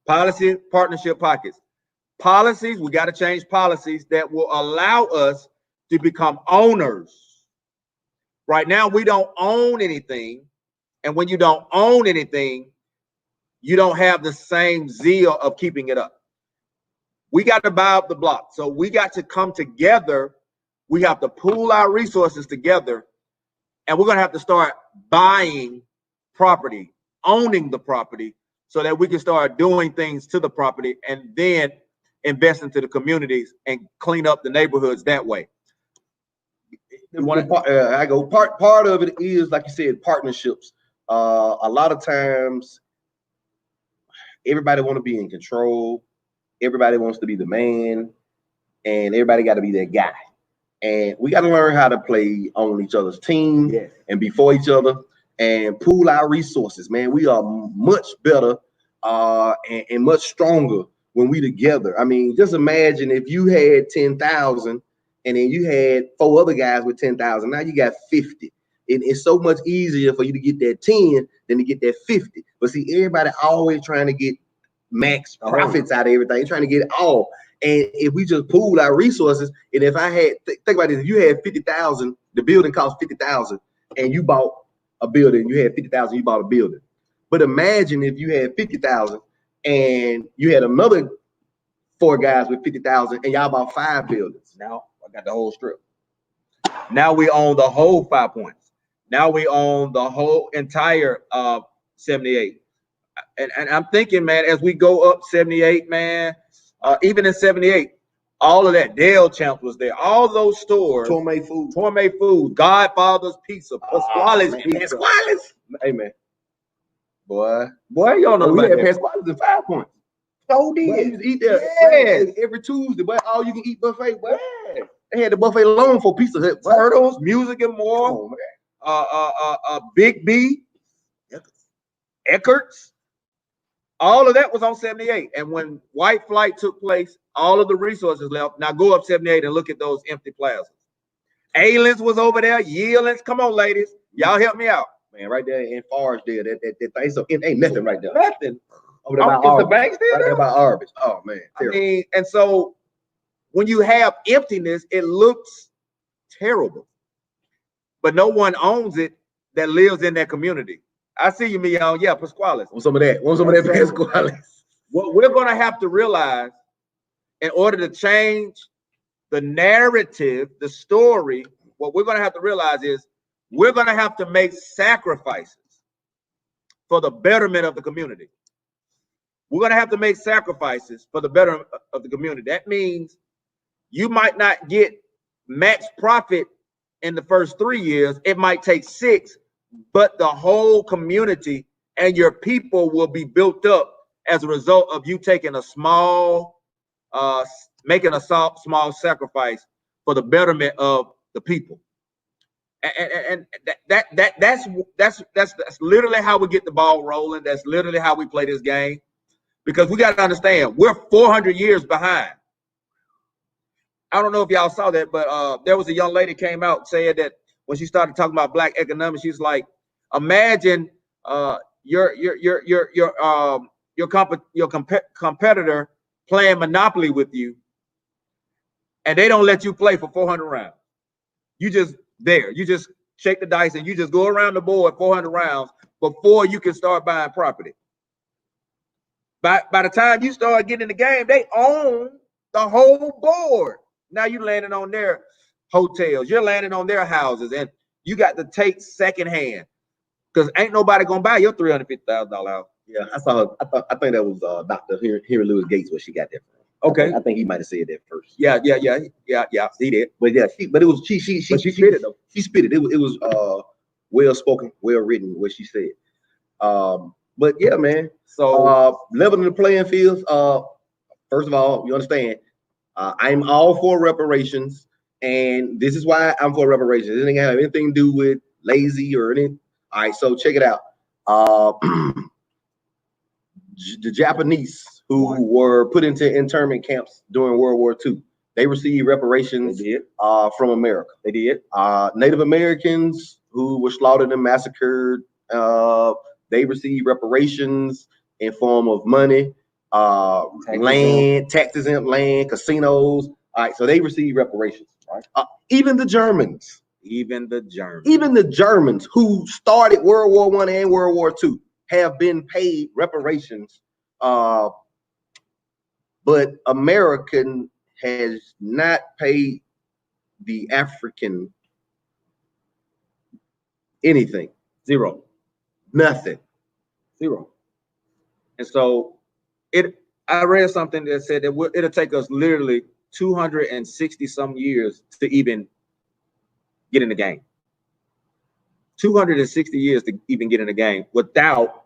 Policy, partnership, pockets. Policies, we got to change policies that will allow us to become owners. Right now, we don't own anything. And when you don't own anything, you don't have the same zeal of keeping it up. We got to buy up the block. So we got to come together. We have to pool our resources together. And we're going to have to start buying property, owning the property, so that we can start doing things to the property and then invest into the communities and clean up the neighborhoods that way. Part of it is, like you said, partnerships. A lot of times, everybody want to be in control. Everybody wants to be the man, and everybody got to be that guy. And we got to learn how to play on each other's team and be for each other and pool our resources, man. We are much better and much stronger when we together. I mean, just imagine if you had 10,000 and then you had 4 other guys with 10,000. Now you got 50. It's so much easier for you to get that 10 than to get that 50. But see, everybody always trying to get max profits out of everything, trying to get it all. And if we just pool our resources, and if I had, think about this, if you had 50,000, the building cost 50,000, and you bought a building, you had 50,000, you bought a building. But imagine if you had 50,000 and you had another 4 guys with 50,000 and y'all bought 5 buildings. Now I got the whole strip. Now we own the whole 5 Points. Now we own the whole entire 78. And I'm thinking, man, as we go up 78, man, even in 78, all of that. Dale Champs was there. All those stores. Gourmet food. Gourmet food. Godfather's Pizza. Pasquale's man. Pizza. Pasquale's. Hey man, Boy, you don't know we about had that. Pasquale's in 5 Points. So Boy, did. you used to eat there every Tuesday, but all you can eat buffet. Boy. Yeah. They had the buffet alone for Pizza Hut. Boy. Turtles, Music and More. Come on, man. Big B. Eckert's. All of that was on 78. And when White Flight took place, all of the resources left. Now go up 78 and look at those empty plazas. Aylands was over there. Yeelands. Come on, ladies. Y'all help me out. Man, right there in Forest there, that thing, so it ain't nothing right there. Nothing. Over there by Is the Arby's. bank still Right there? there by Arby's. Oh man, I terrible. mean, and so when you have emptiness, it looks terrible. But no one owns it that lives in that community. I see you, Mion. Yeah, Pasquale's. Want some of that? Want some of that Pasquale's? What we're going to have to realize in order to change the narrative, the story, what we're going to have to realize is we're going to have to make sacrifices for the betterment of the community. We're going to have to make sacrifices for the betterment of the community. That means you might not get max profit in the first 3 years. It might take 6, but the whole community and your people will be built up as a result of you taking a small, making a small sacrifice for the betterment of the people. And that's literally how we get the ball rolling. That's literally how we play this game. Because we got to understand, we're 400 years behind. I don't know if y'all saw that, but there was a young lady came out saying that when she started talking about black economics, she's like, imagine your competitor playing Monopoly with you, and they don't let you play for 400 rounds. You just there. You just shake the dice and you just go around the board 400 rounds before you can start buying property. By the time you start getting in the game, they own the whole board. Now you landing on their hotels, you're landing on their houses, and you got to take secondhand because ain't nobody gonna buy your $350,000 house. Yeah, I think that was Dr. Henry Louis Gates where she got that from. Okay. I think he might have said that first. Yeah. He did. But yeah, she spit it though. She spit it. It was well spoken, well written what she said. But yeah, man. So leveling the playing fields. First of all, you understand, I'm all for reparations, and this is why I'm for reparations. It doesn't have anything to do with lazy or anything. All right, so check it out. The Japanese who were put into internment camps during World War II, they received reparations from America. They did. Native Americans who were slaughtered and massacred, they received reparations in form of money, land, tax-exempt land, casinos. All right, so they received reparations. Right? Even the Germans who started World War I and World War II have been paid reparations, but American has not paid the African anything. Zero. Nothing. Zero. And so I read something that said that it'll take us literally 260 some years to even get in the game. 260 years to even get in the game without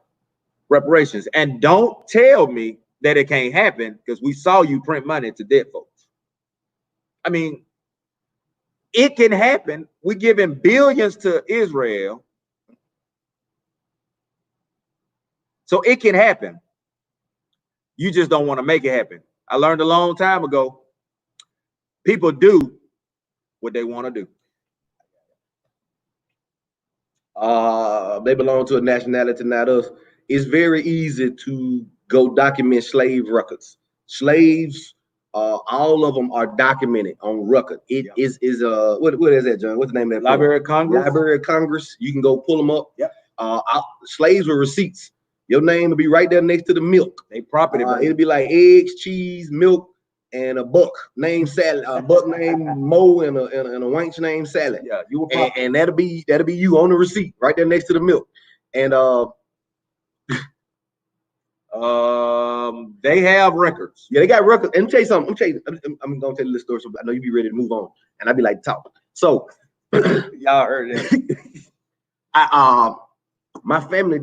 reparations. And don't tell me that it can't happen, because we saw you print money to dead folks. I mean, it can happen. We're giving billions to Israel. So it can happen. You just don't want to make it happen. I learned a long time ago, people do what they want to do. They belong to a nationality, not us. It's very easy to go document slave records. Slaves, all of them are documented on record. It is what is that, John? What's the name of that? Library of Congress. Library of Congress. You can go pull them up. Yep. Slaves with receipts. Your name will be right there next to the milk. They property. It'll be like eggs, cheese, milk, and a buck named Sally. A buck named Mo and a wench named Sally. Yeah, you will. And that'll be you on the receipt right there next to the milk. And They have records. Yeah, they got records. And I'm tell you something. I'm gonna tell you this story. So I know you be ready to move on, and I'd be like, talk. So, Y'all heard that? My family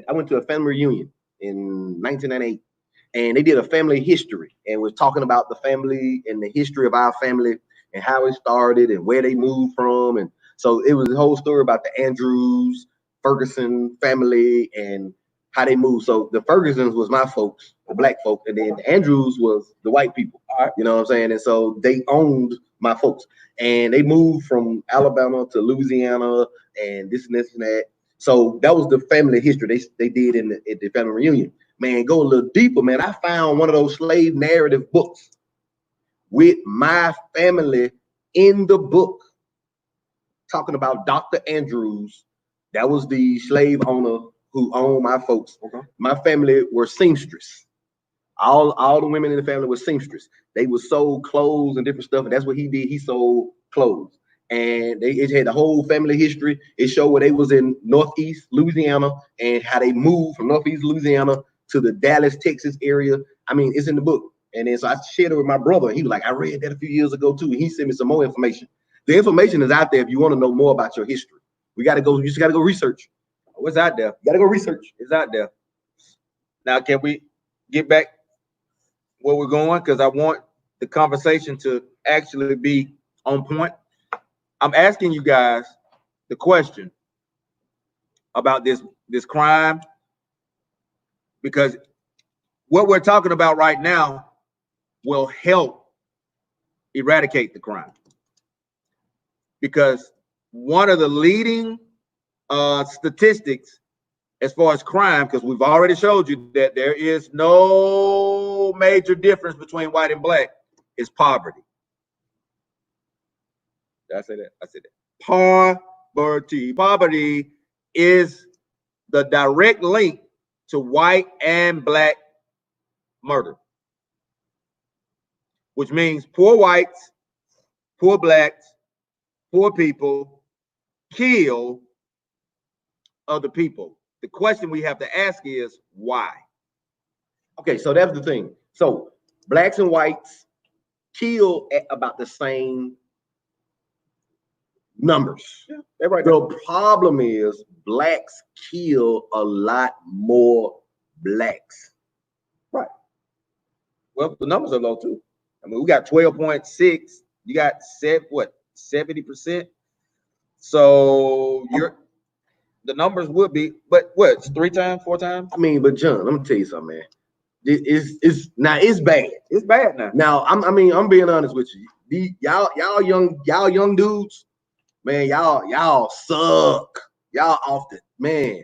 I went to a family reunion in 1998, and they did a family history and was talking about the family and the history of our family and how it started and where they moved from. And so it was a whole story about the Andrews Ferguson family and how they moved. So the Fergusons was my folks, the black folk, and then the Andrews was the white people. You know what I'm saying? And so they owned my folks, and they moved from Alabama to Louisiana and this and this and that. So that was the family history they did at the family reunion. Man, go a little deeper, man. I found one of those slave narrative books with my family in the book, talking about Dr. Andrews. That was the slave owner who owned my folks. Okay. My family were seamstress. All the women in the family were seamstress. They would sew clothes and different stuff, and that's what he did. He sold clothes. And it had the whole family history. It showed where they was in Northeast Louisiana and how they moved from Northeast Louisiana to the Dallas, Texas area. I mean, it's in the book. And then so I shared it with my brother. He was like, I read that a few years ago too. And he sent me some more information. The information is out there if you want to know more about your history. You just gotta go research. What's out there? You gotta go research. It's out there. Now, can we get back where we're going? Because I want the conversation to actually be on point. I'm asking you guys the question about this crime, because what we're talking about right now will help eradicate the crime. Because one of the leading statistics as far as crime, because we've already showed you that there is no major difference between white and black, is poverty. Did I say that? I said that. Poverty. Poverty is the direct link to white and black murder, which means poor whites, poor blacks, poor people kill other people. The question we have to ask is why? Okay, so that's the thing. So blacks and whites kill at about the same numbers. Yeah, they're right. The problem is blacks kill a lot more blacks. Right. Well, the numbers are low too. I mean, we got 12.6. You got 70%. So the numbers would be, but what? It's 3 times, 4 times? I mean, but John, let me tell you something, man. It's bad. It's bad now. Now, I'm being honest with you. Y'all young dudes, man, y'all suck. Y'all off the man.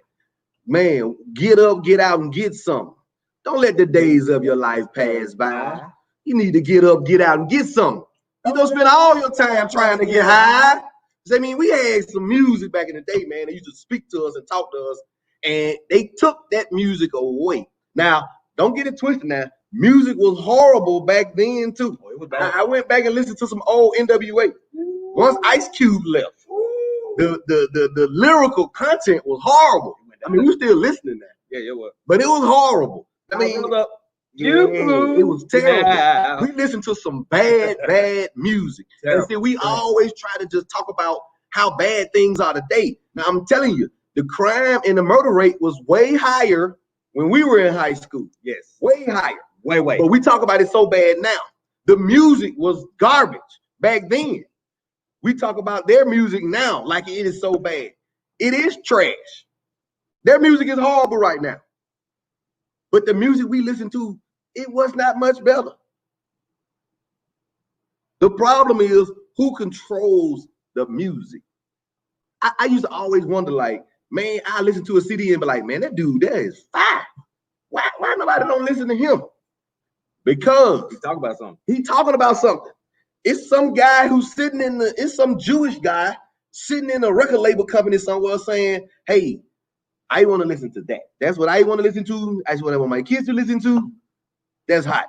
Get up, get out, and get something. Don't let the days of your life pass by. You need to get up, get out, and get something. You don't spend all your time trying to get high. I mean, we had some music back in the day, man. They used to speak to us and talk to us, and they took that music away. Now, don't get it twisted. Now, music was horrible back then too. Oh, it was bad. I went back and listened to some old NWA. Once Ice Cube left, the lyrical content was horrible. I mean, we still listening now. Yeah, it was. But it was horrible. I mean, it was terrible. Yeah. We listened to some bad music. Terrible. And see, we always try to just talk about how bad things are today. Now, I'm telling you, the crime and the murder rate was way higher when we were in high school. Yes. Way higher. Way. But we talk about it so bad now. The music was garbage back then. We talk about their music now like it is so bad. It is trash. Their music is horrible right now. But the music we listen to, it was not much better. The problem is who controls the music. I used to always wonder, like, man, I listen to a CD and be like, man, that dude there is fire. Why nobody don't listen to him? Because He's talking about something. He's talking about something. It's some guy who's it's some Jewish guy sitting in a record label company somewhere saying, hey, I want to listen to that. That's what I want to listen to. That's what I want my kids to listen to. That's hot.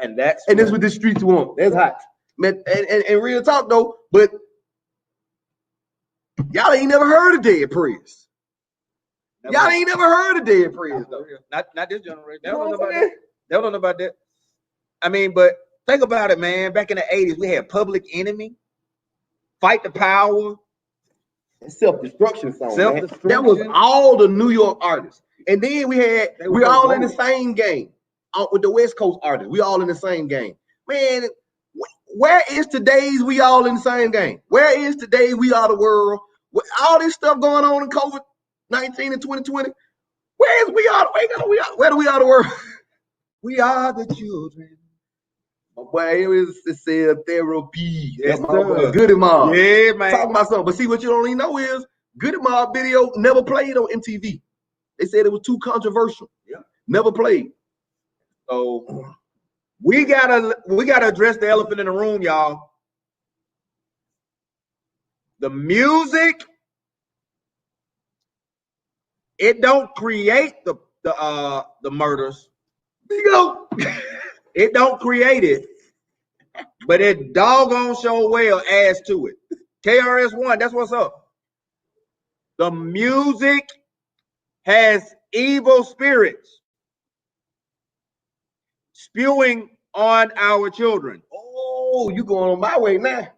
And that's what the streets want. That's hot. Man, and real talk though, but y'all ain't never heard of Dead Prez. Y'all ain't never heard of Dead Prez though. Not this generation. They You don't know know what about I'm that. saying? They don't know about that. I mean, but think about it, man. Back in the 80s, we had Public Enemy, Fight the Power, Self-destruction song. Self-Destruction. That was all the New York artists. And then we all in the same game with the West Coast artists. We all in the same game. Man, where is today's we all in the same game? Where is today we are the world? With all this stuff going on in COVID-19 and 2020, where is we are? Where do we are the world? We are the children. My boy, it said therapy. Yes, That's my boy, sir. Goody Mob. Yeah, man. Talking about something. But see, what you don't even know is Goody Mob video never played on MTV. They said it was too controversial. Yeah. Never played. So we gotta address the elephant in the room, y'all. The music, it don't create the murders. You go. It don't create it, but it doggone sure well adds to it. KRS-One, that's what's up. The music has evil spirits spewing on our children. Oh, you going on my way now.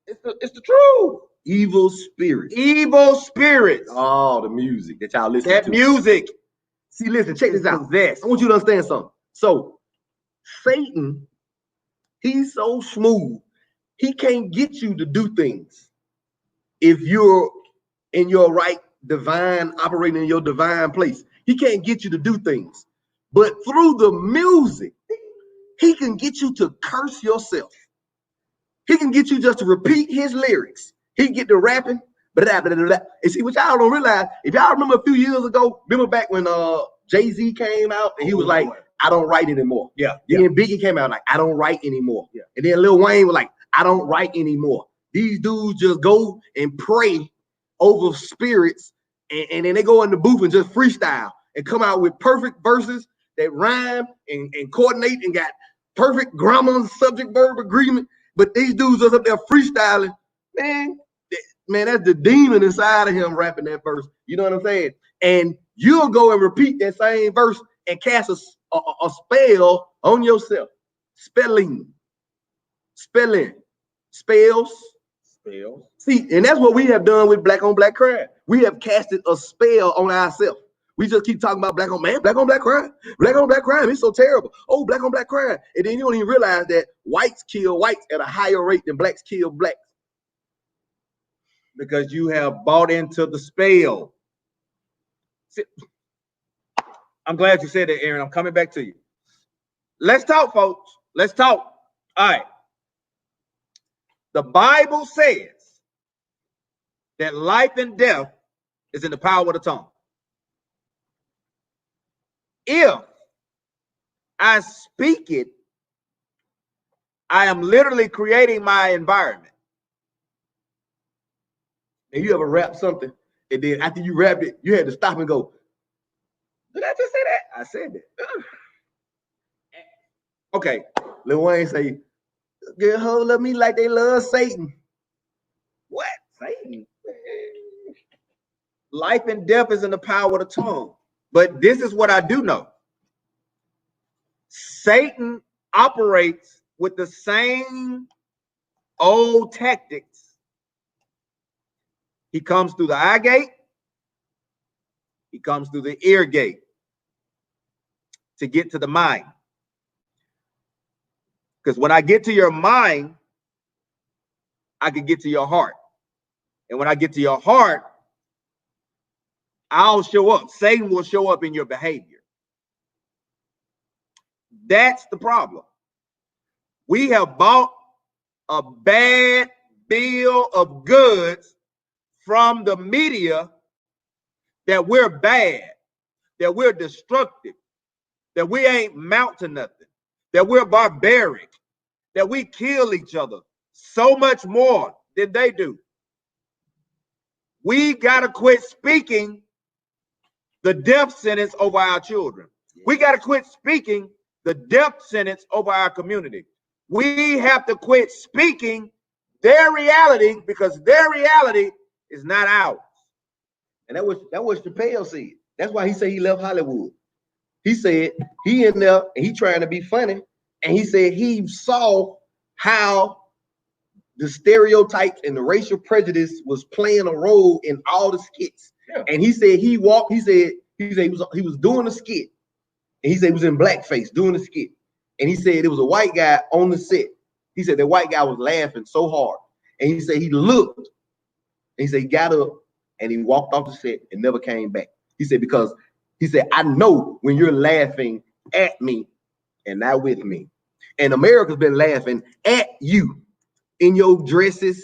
It's the truth. Evil spirits. Evil spirits. Oh, the music that y'all listen That to. music. See, listen, check this out. Possessed. I want you to understand something. So, Satan, he's so smooth, he can't get you to do things if you're in your right divine, operating in your divine place. He can't get you to do things. But through the music, he can get you to curse yourself. He can get you just to repeat his lyrics. He can get to rapping. And see, what y'all don't realize, if y'all remember a few years ago, remember back when Jay-Z came out and he was like, I don't write anymore. Yeah. Then Biggie came out like, I don't write anymore. Yeah. And then Lil Wayne was like, I don't write anymore. These dudes just go and pray over spirits and then they go in the booth and just freestyle and come out with perfect verses that rhyme and coordinate and got perfect grammar, subject, verb agreement. But these dudes just up there freestyling. Man, that's the demon inside of him rapping that verse. You know what I'm saying? And you'll go and repeat that same verse and cast a spell on yourself. Spells. See, and that's what we have done with Black on Black crime. We have casted a spell on ourselves. We just keep talking about black on black crime. Black on black crime, it's so terrible. Oh, black on black crime. And then you don't even realize that whites kill whites at a higher rate than blacks kill blacks. Because you have bought into the spell. See, I'm glad you said that, Aaron. I'm coming back to you. Let's talk, folks. Let's talk. All right. The Bible says that life and death is in the power of the tongue. If I speak it, I am literally creating my environment. And you ever rap something, and then after you rap it, you had to stop and go, did I just say that? I said that. Okay. Lil Wayne say, get hold of me like they love Satan. What? Satan? Life and death is in the power of the tongue. But this is what I do know. Satan operates with the same old tactics. He comes through the eye gate. He comes through the ear gate to get to the mind. Because when I get to your mind, I can get to your heart. And when I get to your heart, I'll show up. Satan will show up in your behavior. That's the problem. We have bought a bad bill of goods from the media that we're bad, that we're destructive, that we ain't mount to nothing, that we're barbaric, that we kill each other so much more than they do. We got to quit speaking the death sentence over our children. We got to quit speaking the death sentence over our community. We have to quit speaking their reality because their reality is not ours. And that was Chappelle said. That's why he said he left Hollywood. He said he in there and he trying to be funny. And he said he saw how the stereotypes and the racial prejudice was playing a role in all the skits. Yeah. And he said he was doing the skit. And he said he was in blackface doing the skit. And he said it was a white guy on the set. He said the white guy was laughing so hard. And he said he looked. And he said he got up and he walked off the set and never came back. He said, because he said, I know when you're laughing at me and not with me. And America's been laughing at you in your dresses,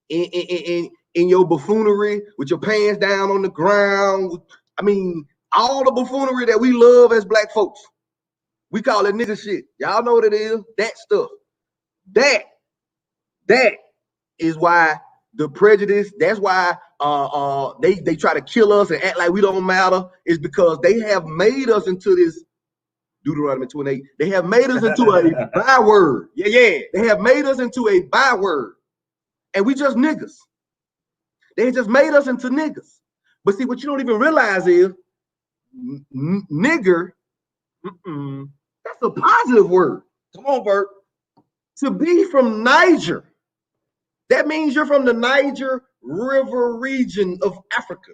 in your buffoonery, with your pants down on the ground. I mean, all the buffoonery that we love as black folks. We call it nigga shit. Y'all know what it is. That stuff. That is why the prejudice, that's why they try to kill us and act like we don't matter, is because they have made us into this Deuteronomy 28. They have made us into a byword. Yeah. They have made us into a byword. And we just niggas. They just made us into niggas. But see, what you don't even realize is nigger, that's a positive word. Come on, Bert. To be from Niger, that means you're from the Niger River region of Africa.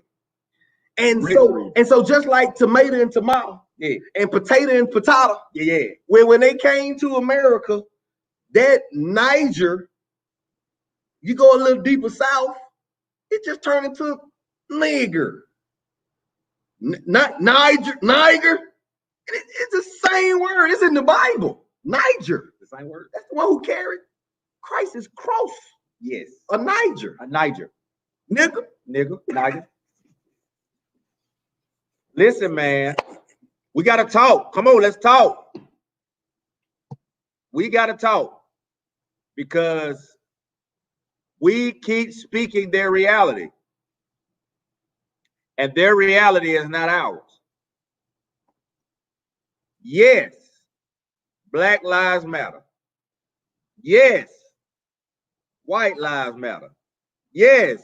And so just like tomato and tomato, yeah, and potato and patata, yeah. When they came to America, that Niger, you go a little deeper south, it just turned into nigger. Not Niger. It's the same word. It's in the Bible. Niger. The same word. That's the one who carried Christ's cross. Yes. A Niger. Nigger. Niger. Listen, man. We got to talk. Come on, let's talk. We got to talk. Because we keep speaking their reality. And their reality is not ours. Yes, Black Lives Matter. Yes, White Lives Matter. Yes,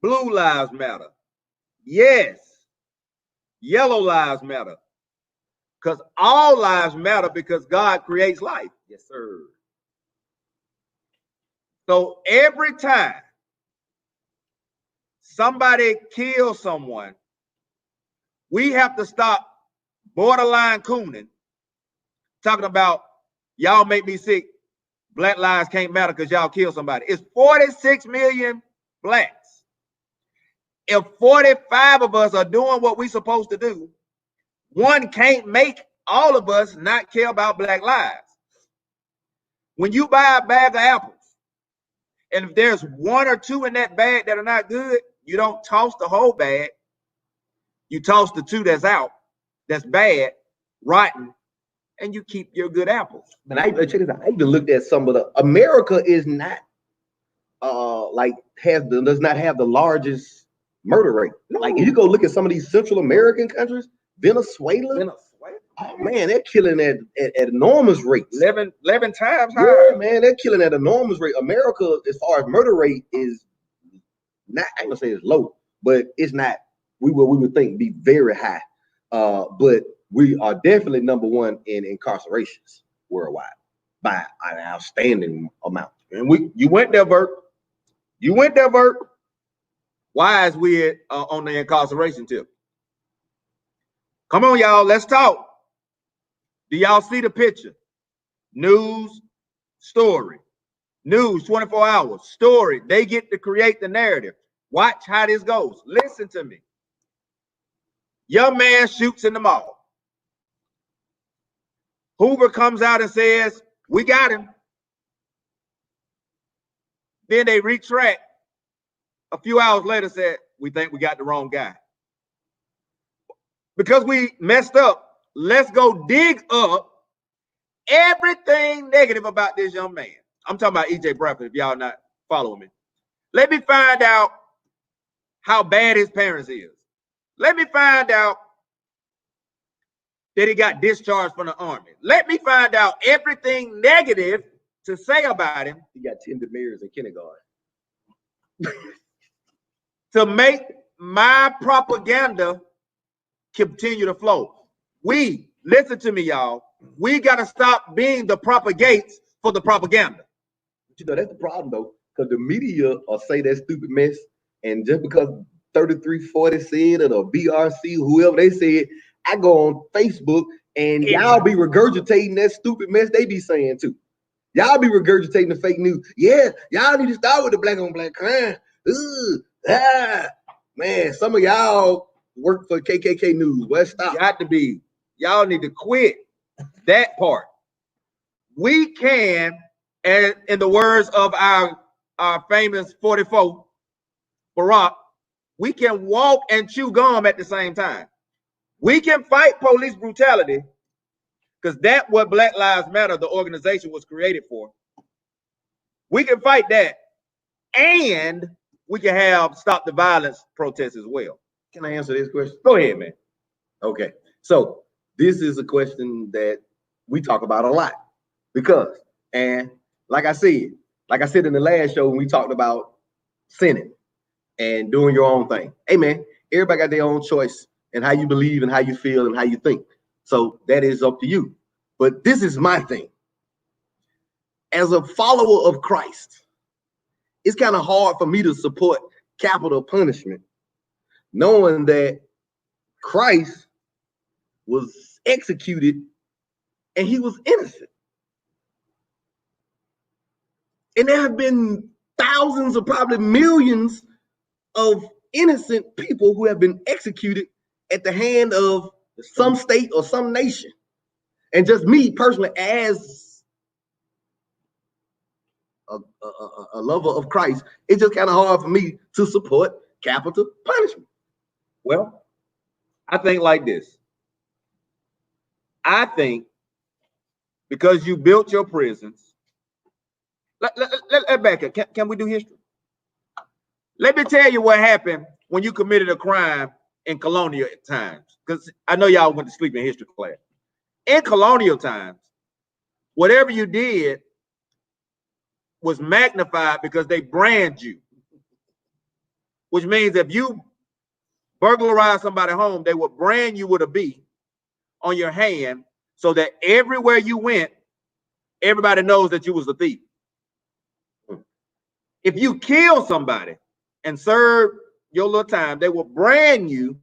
Blue Lives Matter. Yes, Yellow Lives Matter. Because all lives matter because God creates life. Yes, sir. So every time somebody kills someone, we have to stop borderline cooning, talking about y'all make me sick. Black lives can't matter because y'all kill somebody. It's 46 million blacks. If 45 of us are doing what we're supposed to do, one can't make all of us not care about black lives. When you buy a bag of apples, and if there's one or two in that bag that are not good, you don't toss the whole bag. You toss the two that's out, that's bad, rotten, and you keep your good apples. But I even looked at some of the America is not does not have the largest murder rate. No. Like if you go look at some of these Central American countries, Venezuela. Oh man, they're killing at enormous rates. 11 times higher. Yeah, man, they're killing at enormous rate. America, as far as murder rate, is not, I ain't gonna say it's low, but it's not we would think be very high. But we are definitely number one in incarcerations worldwide by an outstanding amount. And you went there, Bert. Why is we on the incarceration tip? Come on, y'all, let's talk. Do y'all see the picture? News, story. News, 24 hours, story. They get to create the narrative. Watch how this goes. Listen to me. Young man shoots in the mall. Hoover comes out and says, we got him. Then they retract. A few hours later said, we think we got the wrong guy. Because we messed up, let's go dig up everything negative about this young man. I'm talking about E.J. Bradford, if y'all not following me. Let me find out how bad his parents is. Let me find out that he got discharged from the Army. Let me find out everything negative to say about him. He got tender mirrors in kindergarten. To make my propaganda continue to flow. We, listen to me, y'all. We got to stop being the propagates for the propaganda. But you know, that's the problem though, because the media will say that stupid mess, and just because 3340 said it or BRC, whoever they said, I go on Facebook and y'all be regurgitating that stupid mess they be saying too. Y'all be regurgitating the fake news. Yeah, y'all need to start with the black on black crime. Man, some of y'all work for KKK News. Well, stop. Got to be. Y'all need to quit that part. We can, and in the words of our famous 44, Barack, we can walk and chew gum at the same time. We can fight police brutality, because that's what Black Lives Matter, the organization, was created for. We can fight that, and we can have Stop the Violence protests as well. Can I answer this question? Go ahead, man. Okay, so this is a question that we talk about a lot because, and like I said in the last show when we talked about sinning and doing your own thing. Hey man, everybody got their own choice and how you believe and how you feel and how you think. So that is up to you. But this is my thing. As a follower of Christ, it's kind of hard for me to support capital punishment, knowing that Christ was executed and he was innocent. And there have been thousands or probably millions of innocent people who have been executed at the hand of some state or some nation. And just me personally, as a lover of Christ, it's just kind of hard for me to support capital punishment. Well, I think like this. I think because you built your prisons, let back up. Can we do history? Let me tell you what happened when you committed a crime in colonial times, because I know y'all went to sleep in history class. In colonial times, whatever you did was magnified because they brand you, which means if you burglarize somebody's home, they would brand you with a B on your hand so that everywhere you went, everybody knows that you was a thief. If you kill somebody and serve your little time, they will brand you,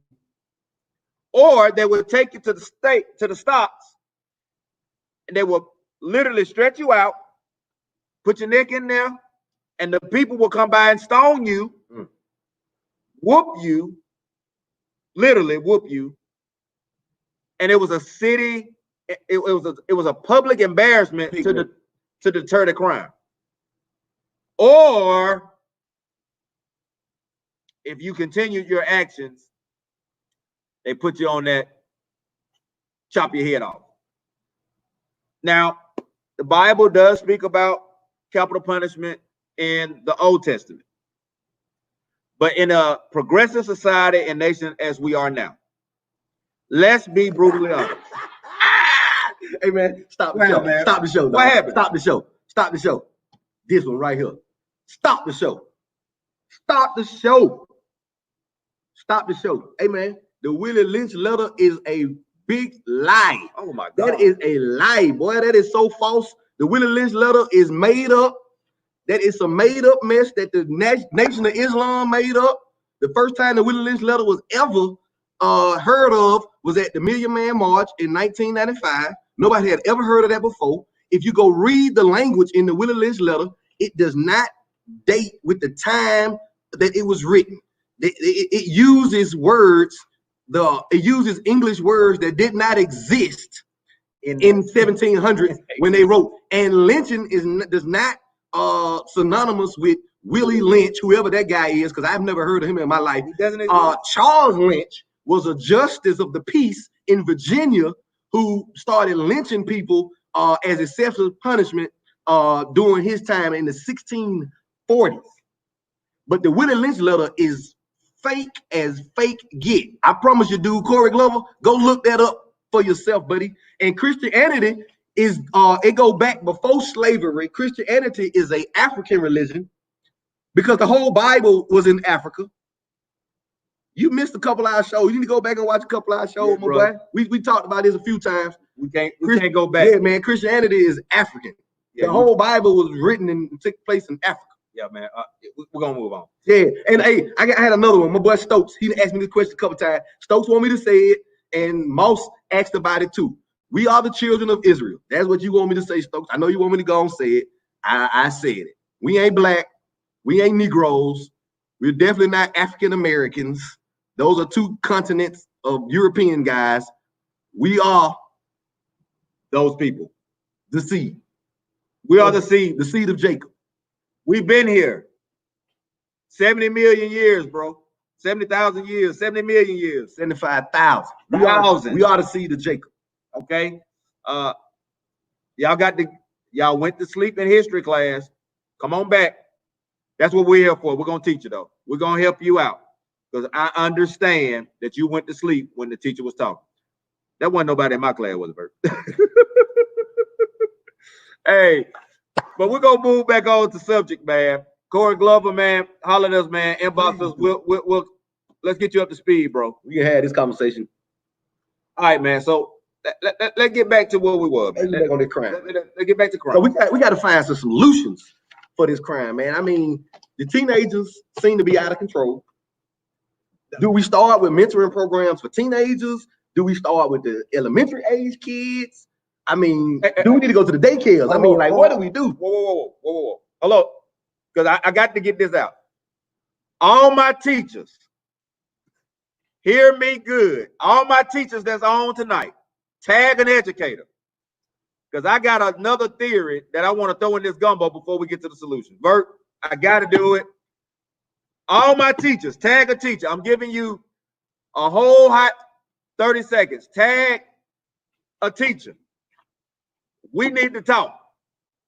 or they will take you to the stocks, and they will literally stretch you out, put your neck in there, and the people will come by and stone you, whoop you, literally whoop you. And it was a city, it was a public embarrassment to deter the crime. Or if you continued your actions, they put you on that, chop your head off. Now, the Bible does speak about capital punishment in the Old Testament. But in a progressive society and nation as we are now, let's be brutally honest. Hey man, stop the show. Man. Stop the show. Dog. What happened? Stop the show. Stop the show. This one right here. Stop the show. Stop the show. Stop the show. Hey man, the Willie Lynch letter is a big lie. Oh my God. That is a lie, boy. That is so false. The Willie Lynch letter is made up. That is a made up mess that the Nation of Islam made up. The first time the Willie Lynch letter was ever heard of was at the Million Man March in 1995. Nobody had ever heard of that before. If you go read the language in the Willie Lynch letter, it does not date with the time that it was written. It uses words, it uses English words that did not exist in 1700 when they wrote. And lynching does not synonymous with Willie Lynch, whoever that guy is, because I've never heard of him in my life. Charles Lynch was a justice of the peace in Virginia who started lynching people as excessive punishment during his time in the 1640s. But the Willie Lynch letter is fake as fake get. I promise you, dude, Corey Glover, go look that up for yourself, buddy. And Christianity is, it go back before slavery. Christianity is an African religion because the whole Bible was in Africa. You missed a couple of our shows. You need to go back and watch a couple of our shows, Yeah, my bro. boy. We talked about this a few times. We can't go back. Yeah, man. Christianity is African. Yeah, The whole Bible was written and took place in Africa. yeah, man. We're gonna move on. Yeah, and hey, I had another one. My boy Stokes, he asked me this question a couple times. Stokes want me to say it, and Moss asked about it too. We are the children of Israel. That's what you want me to say, Stokes. I know you want me to go and say it. I said it. We ain't black. We ain't Negroes. We're definitely not African Americans. Those are two continents of European guys. We are Those people. the seed. We are the seed. The seed of Jacob. We've been here 70 million years, bro. 70,000 years, 70 million years. 75,000. Thousand. We are the seed of Jacob. Okay. Y'all went to sleep in history class. Come on back. That's what we're here for. We're gonna teach you though. We're gonna help you out. Because I understand that you went to sleep when the teacher was talking. That wasn't nobody in my class, was it, Bert? Hey, but we're gonna move back on to subject, man. Corey Glover, man, holler at us, man. Inbox us. We'll let's get you up to speed, bro. We can have this conversation. All right, man. So let's get back to where we were, man. Let's get back on this crime. Let's get back to crime. So we got to find some solutions for this crime, man. I mean, the teenagers seem to be out of control. Do we start with mentoring programs for teenagers? Do we start with the elementary age kids? I mean, do we need to go to the daycares? I mean, like, what do we do? Whoa. Hello, because I got to get this out. All my teachers, hear me good. All my teachers that's on tonight, tag an educator. Because I got another theory that I want to throw in this gumbo before we get to the solution. Bert, I got to do it. All my teachers, tag a teacher. I'm giving you a whole hot 30 seconds. Tag a teacher. We need to talk.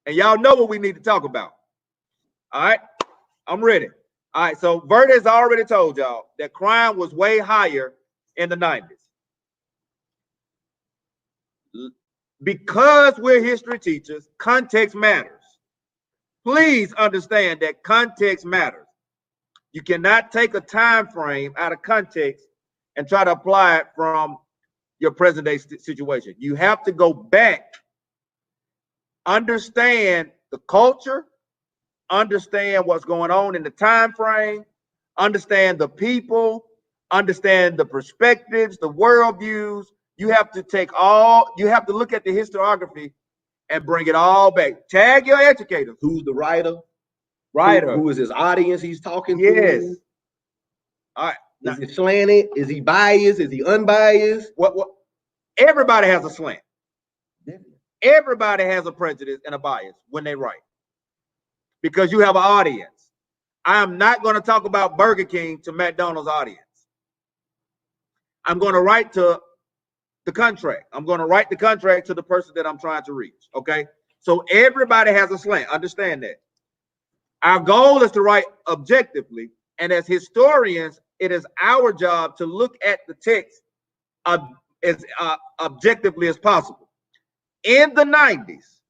And y'all know what we need to talk about. All right? I'm ready. All right, so Bert has already told y'all that crime was way higher in the 90s. Because we're history teachers, context matters. Please understand that context matters. You cannot take a time frame out of context and try to apply it from your present day situation. You have to go back, understand the culture, understand what's going on in the time frame, understand the people, understand the perspectives, the worldviews. You have to look at the historiography and bring it all back. Tag your educators. Who's the writer? Who is his audience he's talking yes. to? All right. Is it slanted? Is he biased? Is he unbiased? What? Everybody has a slant. Everybody has a prejudice and a bias when they write. Because you have an audience. I am not going to talk about Burger King to McDonald's audience. I'm going to write to the contract. I'm going to write the contract to the person that I'm trying to reach. Okay. So everybody has a slant. Understand that. Our goal is to write objectively. And as historians, it is our job to look at the text as objectively as possible. In the 90s,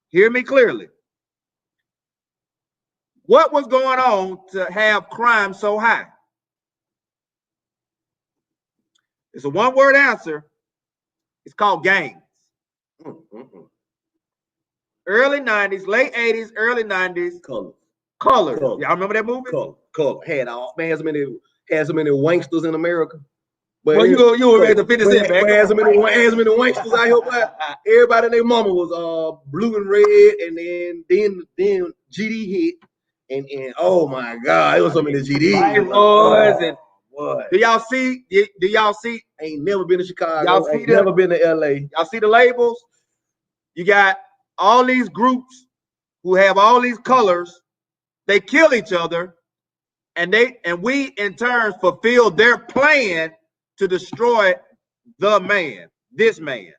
hear me clearly. What was going on to have crime so high? It's a one-word answer. It's called gangs. Early 90s, late 80s, early 90s. Colors. Y'all remember that movie? Color. Had so many wanksters in America. But well, you were at the 50 Cent back. Had so many wanksters out here. But everybody and their mama was blue and red, and then GD hit, and oh my God, it was so many GD. And what? Do y'all see? Ain't never been to Chicago. Y'all see never been to LA. Y'all see the labels? You got all these groups who have all these colors. They kill each other, and we in turn fulfill their plan to destroy the man, this man.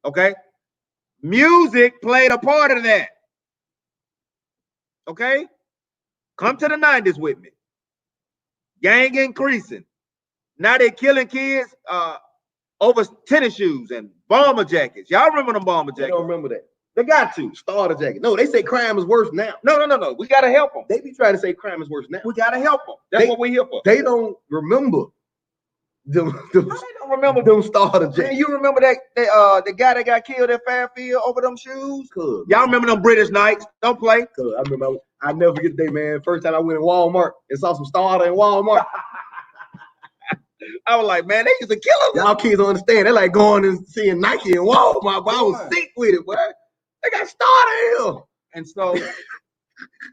Okay? Music played a part of that. Okay? Come to the 90s with me. Gang increasing. Now they're killing kids over tennis shoes and bomber jackets. Y'all remember them bomber jackets? I don't remember that. They got to. Starter jacket. No, they say crime is worse now. No. We gotta help them. They be trying to say crime is worse now. We gotta help them. That's what we're here for. They don't remember them I don't remember. them starter Man, jackets. you remember the guy that got killed at Fairfield over them shoes? Cuz, Y'all remember them British Knights? Don't play. I remember, I never forget the day, man. First time I went in Walmart and saw some starter in Walmart. I was like, man, they used to kill them. Y'all kids don't understand. They're like going and seeing Nike in Walmart, but I was sick with it, boy. They got starter here. And so,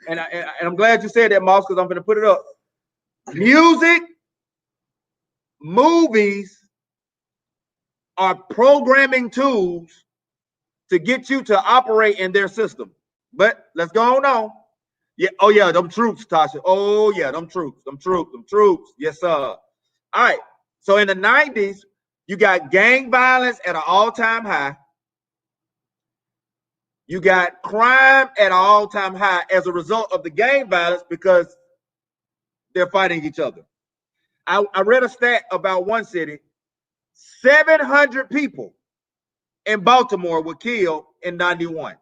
and I'm glad you said that, Moss, because I'm gonna put it up. Music, movies are programming tools to get you to operate in their system. But let's go on. Yeah, oh yeah, them troops, Tasha. Oh yeah, them troops. Yes, sir. All right. So in the 90s, you got gang violence at an all-time high. You got crime at an all-time high as a result of the gang violence because they're fighting each other. I read a stat about one city. 700 people in Baltimore were killed in 91.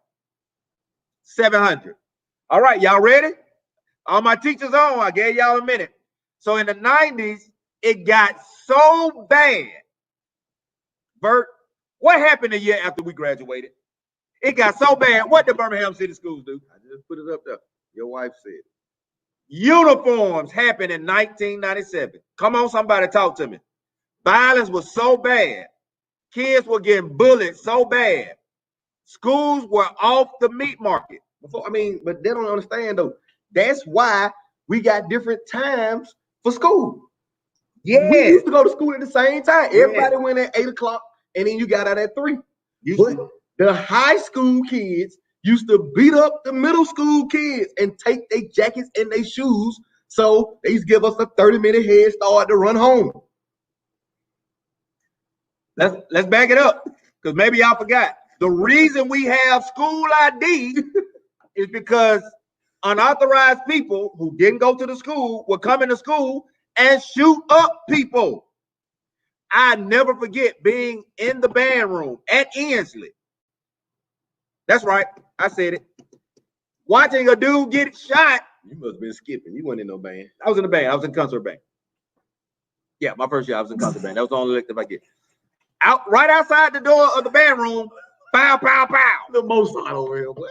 700. All right, y'all ready? All my teachers on. I gave y'all a minute. So in the 90s, it got so bad. Bert, what happened a year after we graduated? It got so bad. What did Birmingham City Schools do? I just put it up there. Your wife said. Uniforms happened in 1997. Come on, somebody talk to me. Violence was so bad. Kids were getting bullied so bad. Schools were off the meat market. But they don't understand though. That's why we got different times for school. Yeah. We used to go to school at the same time. Everybody went at 8 o'clock and then you got out at 3. But the high school kids used to beat up the middle school kids and take their jackets and their shoes. So they used to give us a 30-minute head start to run home. Let's back it up because maybe y'all forgot. The reason we have school ID is because unauthorized people who didn't go to the school would come into school and shoot up people. I never forget being in the band room at Ensley. That's right, I said it. Watching a dude get shot. You must have been skipping. You weren't in no band. I was in the band. I was in concert band. Yeah, my first year I was in concert band. That was the only elective I get. Out right outside the door of the band room, pow, pow, pow. The Mozart over here, boy.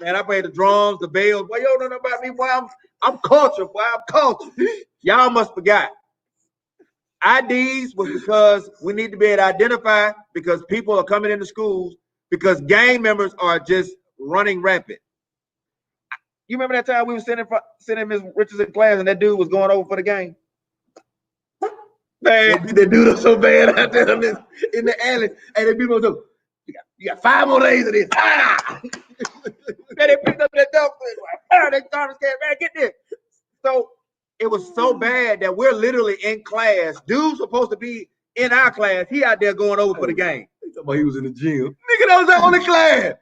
Man, I played the drums, the bells. Boy, you don't know about me, boy. I'm culture, boy. I'm culture. Y'all must forgot. IDs was because we need to be able to identify because people are coming into schools because gang members are just running rampant. You remember that time we were sitting Ms. Richards in class and that dude was going over for the gang? Man, They do us so bad out there in the alley. And they people go, you got 5 more days of this. Ah! Man, they picked up that dog. They started saying, man, get this. So it was so bad that we're literally in class. Dude's supposed to be in our class. He out there going over for the game. He talking about he was in the gym. Nigga, that was the only class.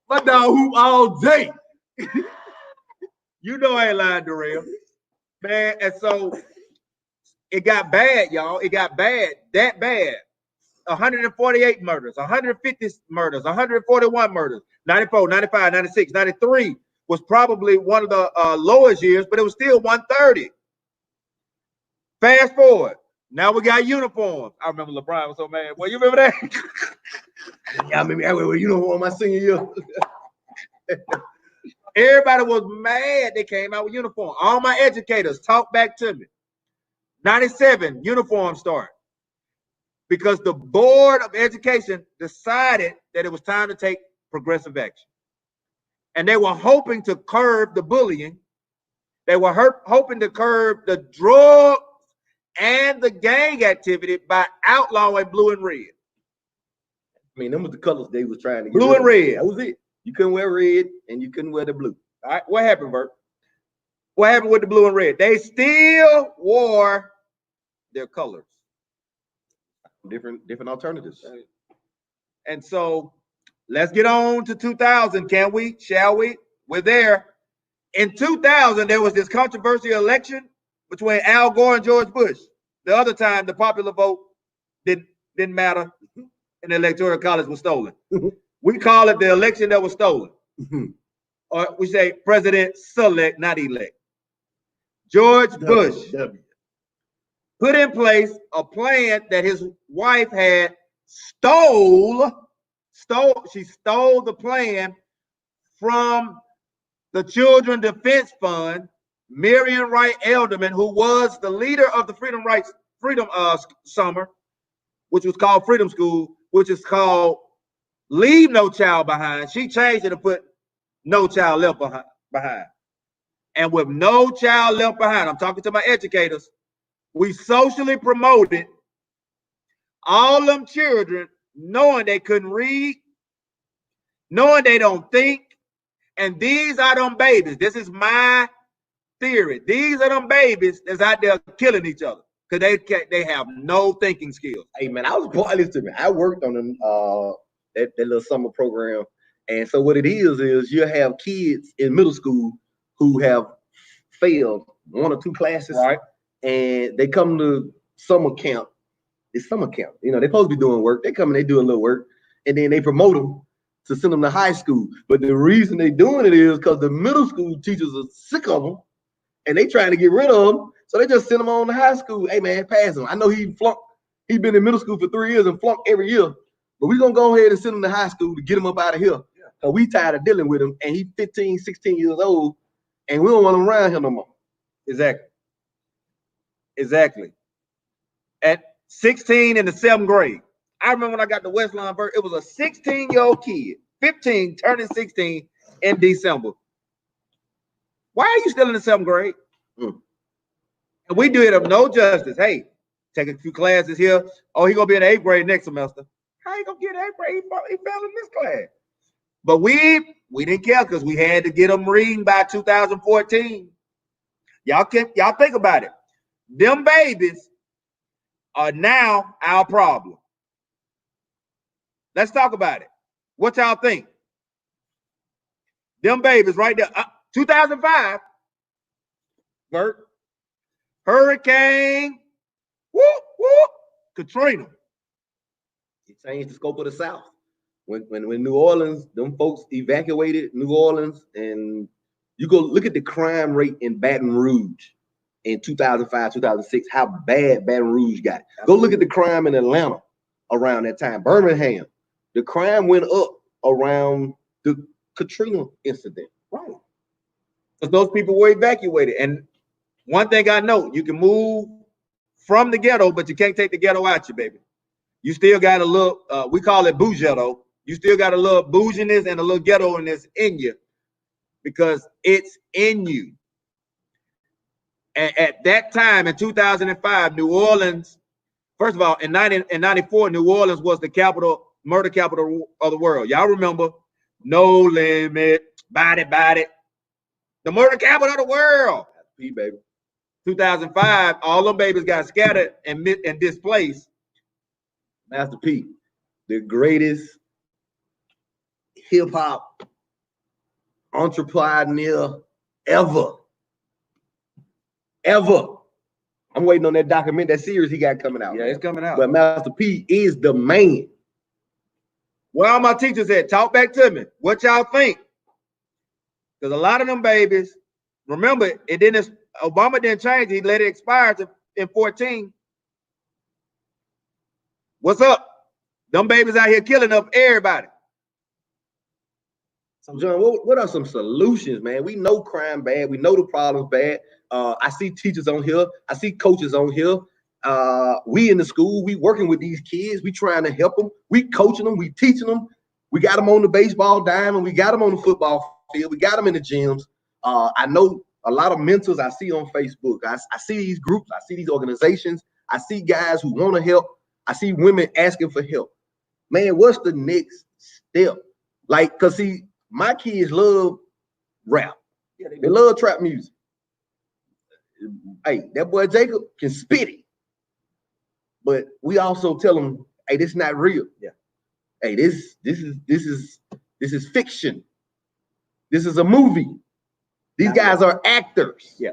My dog hoop all day. You know I ain't lying, Darrell. Man, and so it got bad, y'all. It got bad, that bad. 148 murders, 150 murders, 141 murders, 94, 95, 96, 93 was probably one of the lowest years, but it was still 130. Fast forward. Now we got uniforms. I remember LeBron was so mad. Well, you remember that? Yeah, I remember uniform my senior year. Everybody was mad they came out with uniform. All my educators talk back to me. 97, uniform start. Because the Board of Education decided that it was time to take progressive action. And they were hoping to curb the bullying. They were hoping to curb the drug and the gang activity by outlawing blue and red. I mean, them was the colors they was trying to get Blue and red. That was it. You couldn't wear red and you couldn't wear the blue. All right, what happened, Bert? What happened with the blue and red? They still wore their colors. Different alternatives. And so let's get on to 2000, can we? Shall we? We're there. In 2000, there was this controversial election between Al Gore and George Bush. The other time, the popular vote didn't matter. in the Electoral College was stolen. We call it the election that was stolen. Or we say president-select, not elect. George Bush put in place a plan that his wife had she stole the plan from the Children Defense Fund, Marion Wright Elderman, who was the leader of the Freedom Summer, which was called Freedom School, which is called Leave No Child Behind. She changed it to put No Child Left Behind. And with No Child Left Behind, I'm talking to my educators, we socially promoted all them children knowing they couldn't read, knowing they don't think, and these are them babies. This is my theory. These are them babies that's out there killing each other because they have no thinking skills. Hey man, I worked on that little summer program, and so what it is you have kids in middle school who have failed 1 or 2 classes, right? And they come to summer camp. It's summer camp. You know, they're supposed to be doing work. They come and they do a little work, and then they promote them to send them to high school. But the reason they doing it is because the middle school teachers are sick of them, and they trying to get rid of them. So they just send them on to high school. Hey man, pass him. I know he flunked. He's been in middle school for 3 years and flunked every year. But we're gonna go ahead and send him to high school to get him up out of here. Cause we tired of dealing with him, and he's 15, 16 years old, and we don't want him around here no more. Exactly. At 16 in the 7th grade, I remember when I got to West Lawn, it was a 16-year-old kid, 15, turning 16 in December. Why are you still in the 7th grade? And we do it of no justice. Hey, take a few classes here. Oh, he's gonna be in the 8th grade next semester. How you gonna get 8th grade? He fell in this class. But we didn't care because we had to get them reading by 2014. Y'all think about it. Them babies are now our problem. Let's talk about it. What y'all think? Them babies right there. 2005, Bert, Hurricane, whoop, whoop, Katrina. It changed the scope of the South. When New Orleans, them folks evacuated New Orleans, and you go look at the crime rate in Baton Rouge in 2005, 2006, how bad Baton Rouge got. Go look at the crime in Atlanta around that time. Birmingham, the crime went up around the Katrina incident. Right. Because those people were evacuated. And one thing I know, you can move from the ghetto, but you can't take the ghetto out you, baby. You still got a little, we call it bougetto. You still got a little bouginess and a little ghetto-ness in you because it's in you. And at that time, in 2005, New Orleans, first of all, in 94, New Orleans was the murder capital of the world. Y'all remember? No Limit, Body. The murder capital of the world. P, baby. 2005, all them babies got scattered and displaced. Master P, the greatest hip-hop entrepreneur ever. I'm waiting on that series he got coming out. Yeah, it's coming out. But Master P is the man. Where all my teachers at? Talk back to me. What y'all think? Because a lot of them babies, remember, Obama didn't change. He let it expire in 14. What's up? Them babies out here killing up everybody. So John, what are some solutions, man? We know crime bad. We know the problem's bad. I see teachers on here. I see coaches on here. We in the school, we working with these kids. We trying to help them. We coaching them. We teaching them. We got them on the baseball diamond. We got them on the football field. We got them in the gyms. I know a lot of mentors I see on Facebook. I see these groups. I see these organizations. I see guys who want to help. I see women asking for help. Man, what's the next step? Like, cause see, my kids love rap. Yeah, they love trap music. Hey, that boy Jacob can spit it. But we also tell them, hey, this is not real. Yeah. Hey, this is fiction. This is a movie. These guys are actors. Yeah.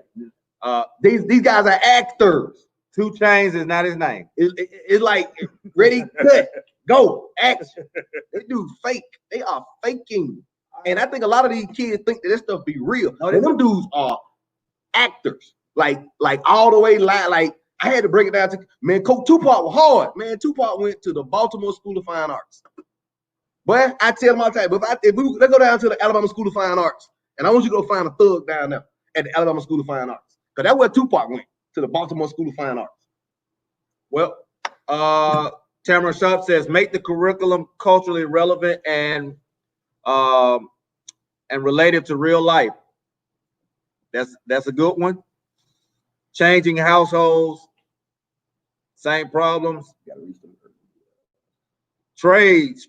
These guys are actors. 2 Chainz is not his name. It's like ready, cut. Go, action. They do fake. They are faking. And I think a lot of these kids think that this stuff be real. No, them dudes are actors. Like all the way like I had to break it down to, man, Coach Tupac was hard. Man, Tupac went to the Baltimore School of Fine Arts. But I tell them all the time, let's go down to the Alabama School of Fine Arts, and I want you to go find a thug down there at the Alabama School of Fine Arts. Because that's where Tupac went, to the Baltimore School of Fine Arts. Well, Tamara Sharp says, make the curriculum culturally relevant and related to real life. That's a good one. Changing households, same problems. Trades.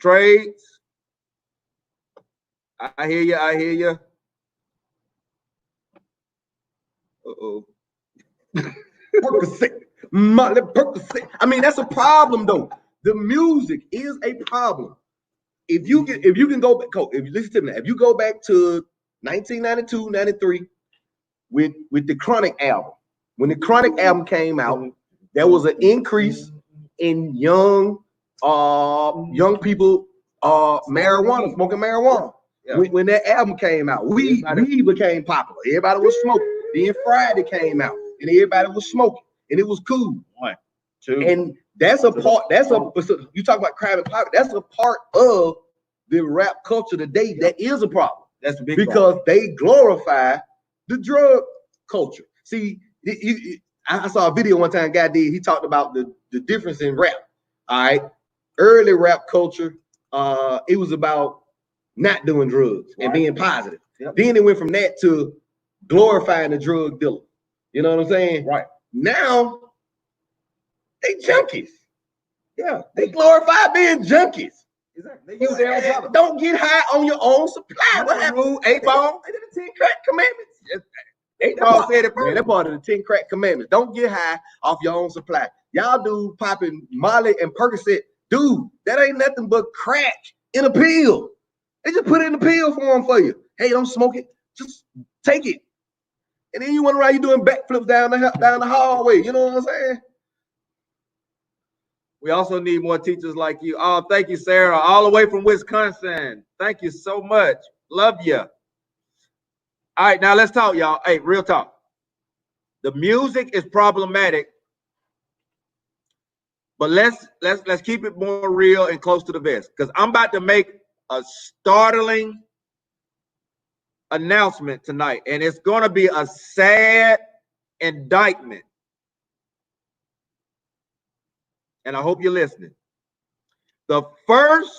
I hear you. Uh-oh. Percocet. I mean, that's a problem though. The music is a problem. If you can go back, if you listen to me, if you go back to 1992, 93 with the Chronic album, when the Chronic album came out, there was an increase in young people smoking marijuana. Yeah. When that album came out, weed became popular. Everybody was smoking. Then Friday came out, and everybody was smoking, and it was cool. 1, 2. And that's a part. You talk about crime and poverty. That's a part of the rap culture today that is a problem. That's a big because problem. They glorify the drug culture. See, I saw a video one time. Guy did. He talked about the difference in rap. All right, early rap culture. It was about not doing drugs and being positive. Yep. Then it went from that to glorifying the drug dealer. You know what I'm saying? Right. Now they junkies. Yeah, they glorify being junkies. Exactly. They use their own product. Don't get high on your own supply. What happened? 8-Ball? They did the 10 crack commandments. 8-Ball said it first. Man, that part of the 10 crack commandments. Don't get high off your own supply. Y'all do popping Molly and Percocet. Dude, that ain't nothing but crack in a pill. They just put it in the pill form for you. Hey, don't smoke it. Just take it. And then you wonder why you doing backflips down the hallway. You know what I'm saying? We also need more teachers like you. Oh, thank you, Sarah, all the way from Wisconsin. Thank you so much. Love you. All right, now let's talk, y'all. Hey, real talk. The music is problematic, but let's keep it more real and close to the vest, because I'm about to make a startling announcement tonight, and it's going to be a sad indictment. And I hope you're listening. The first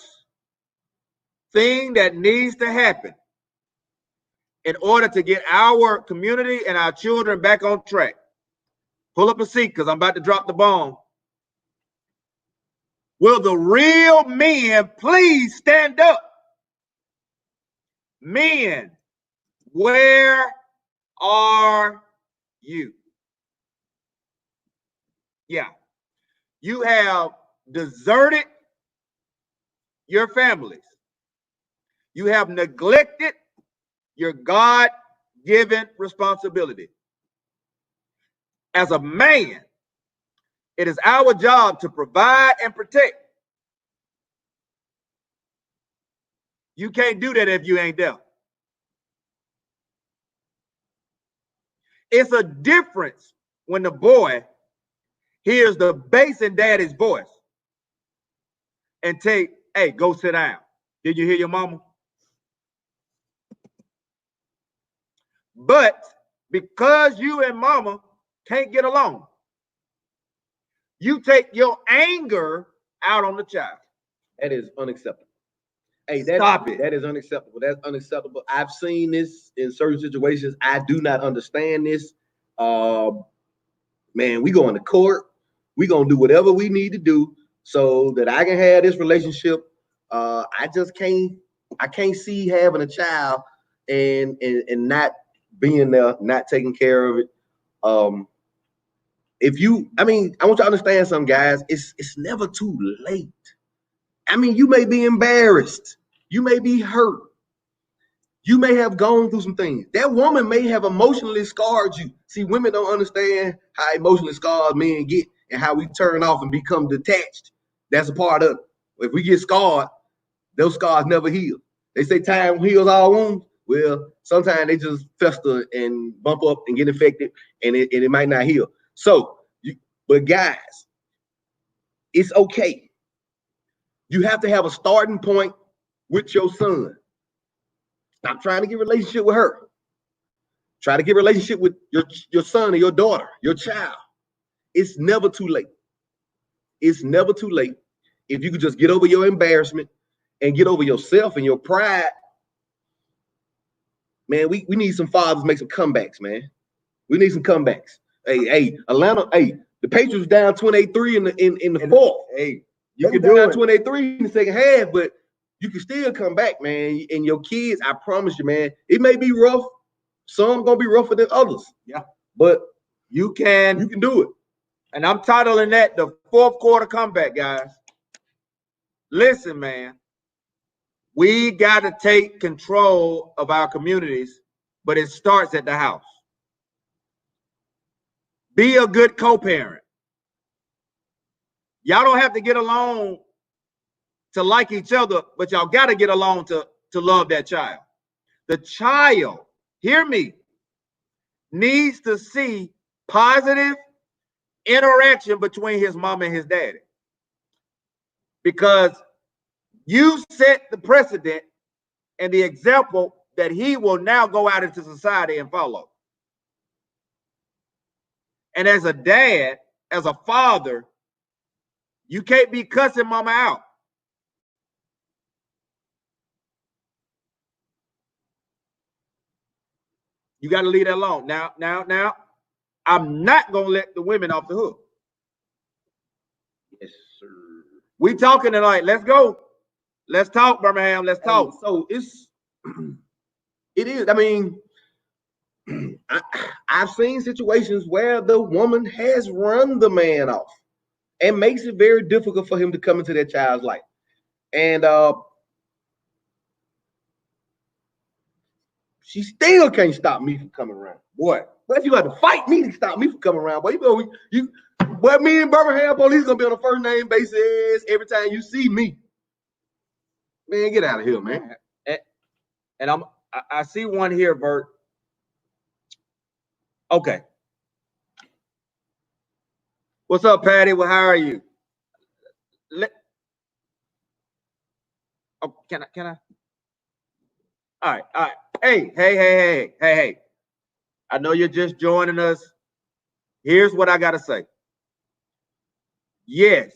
thing that needs to happen in order to get our community and our children back on track, pull up a seat because I'm about to drop the bomb. Will the real men please stand up? Men, where are you? Yeah. You have deserted your families. You have neglected your God-given responsibility. As a man, it is our job to provide and protect. You can't do that if you ain't there. It's a difference when the boy hears the bass in daddy's voice and take, hey, go sit down. Did you hear your mama? But because you and mama can't get along, you take your anger out on the child. That is unacceptable. Hey, Stop it. That is unacceptable. That's unacceptable. I've seen this in certain situations. I do not understand this. Man, we going to court. We gonna do whatever we need to do so that I can have this relationship. I can't see having a child and not being there, not taking care of it. I want you to understand something, guys. It's never too late. I mean, you may be embarrassed. You may be hurt. You may have gone through some things. That woman may have emotionally scarred you. See, women don't understand how emotionally scarred men get and how we turn off and become detached. That's a part of it. If we get scarred, those scars never heal. They say time heals all wounds. Well, sometimes they just fester and bump up and get infected, and it might not heal. So, but guys, it's okay. You have to have a starting point with your son. Stop trying to get a relationship with her. Try to get a relationship with your son or your daughter, your child. It's never too late. It's never too late. If you could just get over your embarrassment and get over yourself and your pride, man, we need some fathers make some comebacks, man. We need some comebacks. Hey, Atlanta, the Patriots down 28-3 in the fourth. Hey, you can do down 28-3 in the second half, but you can still come back, man. And your kids, I promise you, man, it may be rough. Some gonna be rougher than others. Yeah. But you can do it. And I'm titling that the fourth quarter comeback, guys. Listen, man. We got to take control of our communities, but it starts at the house. Be a good co-parent. Y'all don't have to get along to like each other, but y'all got to get along to love that child. The child, hear me, needs to see positive interaction between his mom and his daddy. Because you set the precedent and the example that he will now go out into society and follow. And as a dad, as a father, you can't be cussing mama out. You got to leave that alone. Now, I'm not going to let the women off the hook. Yes, sir. We talking tonight. Let's go. Let's talk, Birmingham. Let's talk. So it is. I mean, I've seen situations where the woman has run the man off and makes it very difficult for him to come into that child's life. And she still can't stop me from coming around. Boy, but you have to fight me to stop me from coming around. Boy, but me and Birmingham police gonna be on a first name basis every time you see me. Man, get out of here, man. And I see one here, Bert. Okay. What's up, Patty? Well, how are you? Oh, can I? All right. Hey. I know you're just joining us. Here's what I gotta say. Yes,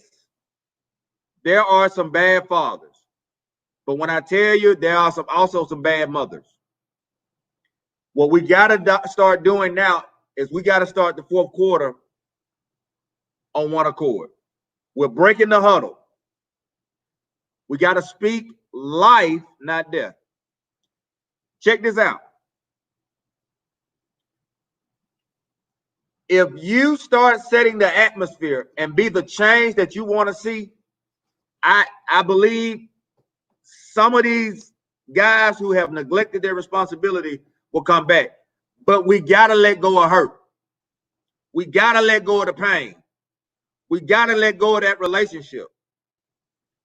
there are some bad fathers. But when I tell you, there are also some bad mothers. What we got to start doing now is we got to start the fourth quarter on one accord. We're breaking the huddle. We got to speak life, not death. Check this out. If you start setting the atmosphere and be the change that you want to see, I believe some of these guys who have neglected their responsibility will come back. But we got to let go of hurt. We got to let go of the pain. We got to let go of that relationship.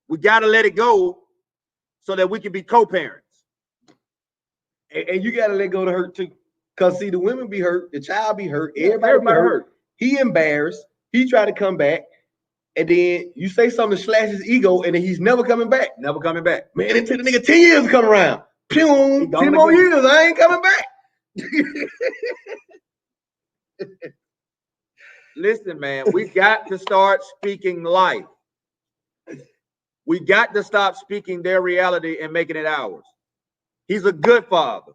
We got to let it go so that we can be co-parents. And you got to let go of the hurt too. Because see, the women be hurt, the child be hurt, everybody be hurt. He embarrassed. He tried to come back. And then you say something to slash his ego, and then he's never coming back. Never coming back. Man, it took the nigga 10 years to come around. 10 more years, I ain't coming back. Listen, man, we got to start speaking life. We got to stop speaking their reality and making it ours. He's a good father.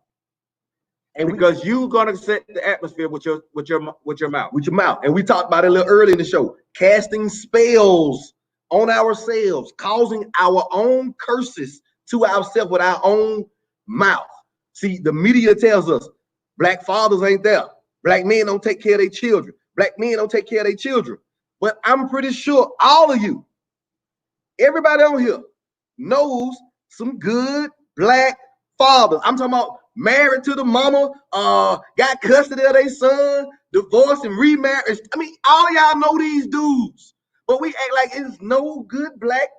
And because you're gonna set the atmosphere with your mouth. With your mouth. And we talked about it a little early in the show. Casting spells on ourselves, causing our own curses to ourselves with our own mouth. See, the media tells us black fathers ain't there. Black men don't take care of their children. Black men don't take care of their children. But I'm pretty sure all of you, everybody on here, knows some good black fathers. I'm talking about married to the mama, got custody of their son, divorced and remarried. I mean, all of y'all know these dudes, but we act like it's no good black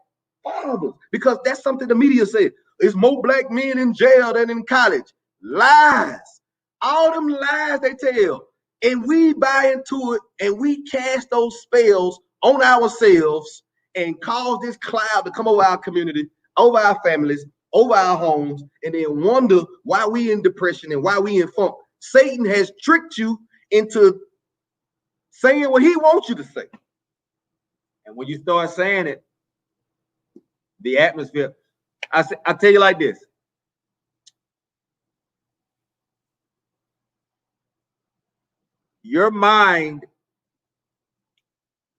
fathers, because that's something the media said. It's more black men in jail than in college. Lies. All them lies they tell. And we buy into it and we cast those spells on ourselves and cause this cloud to come over our community, over our families, over our homes, and then wonder why we in depression and why we in funk. Satan has tricked you into saying what he wants you to say. And when you start saying it, the atmosphere, I tell you like this. Your mind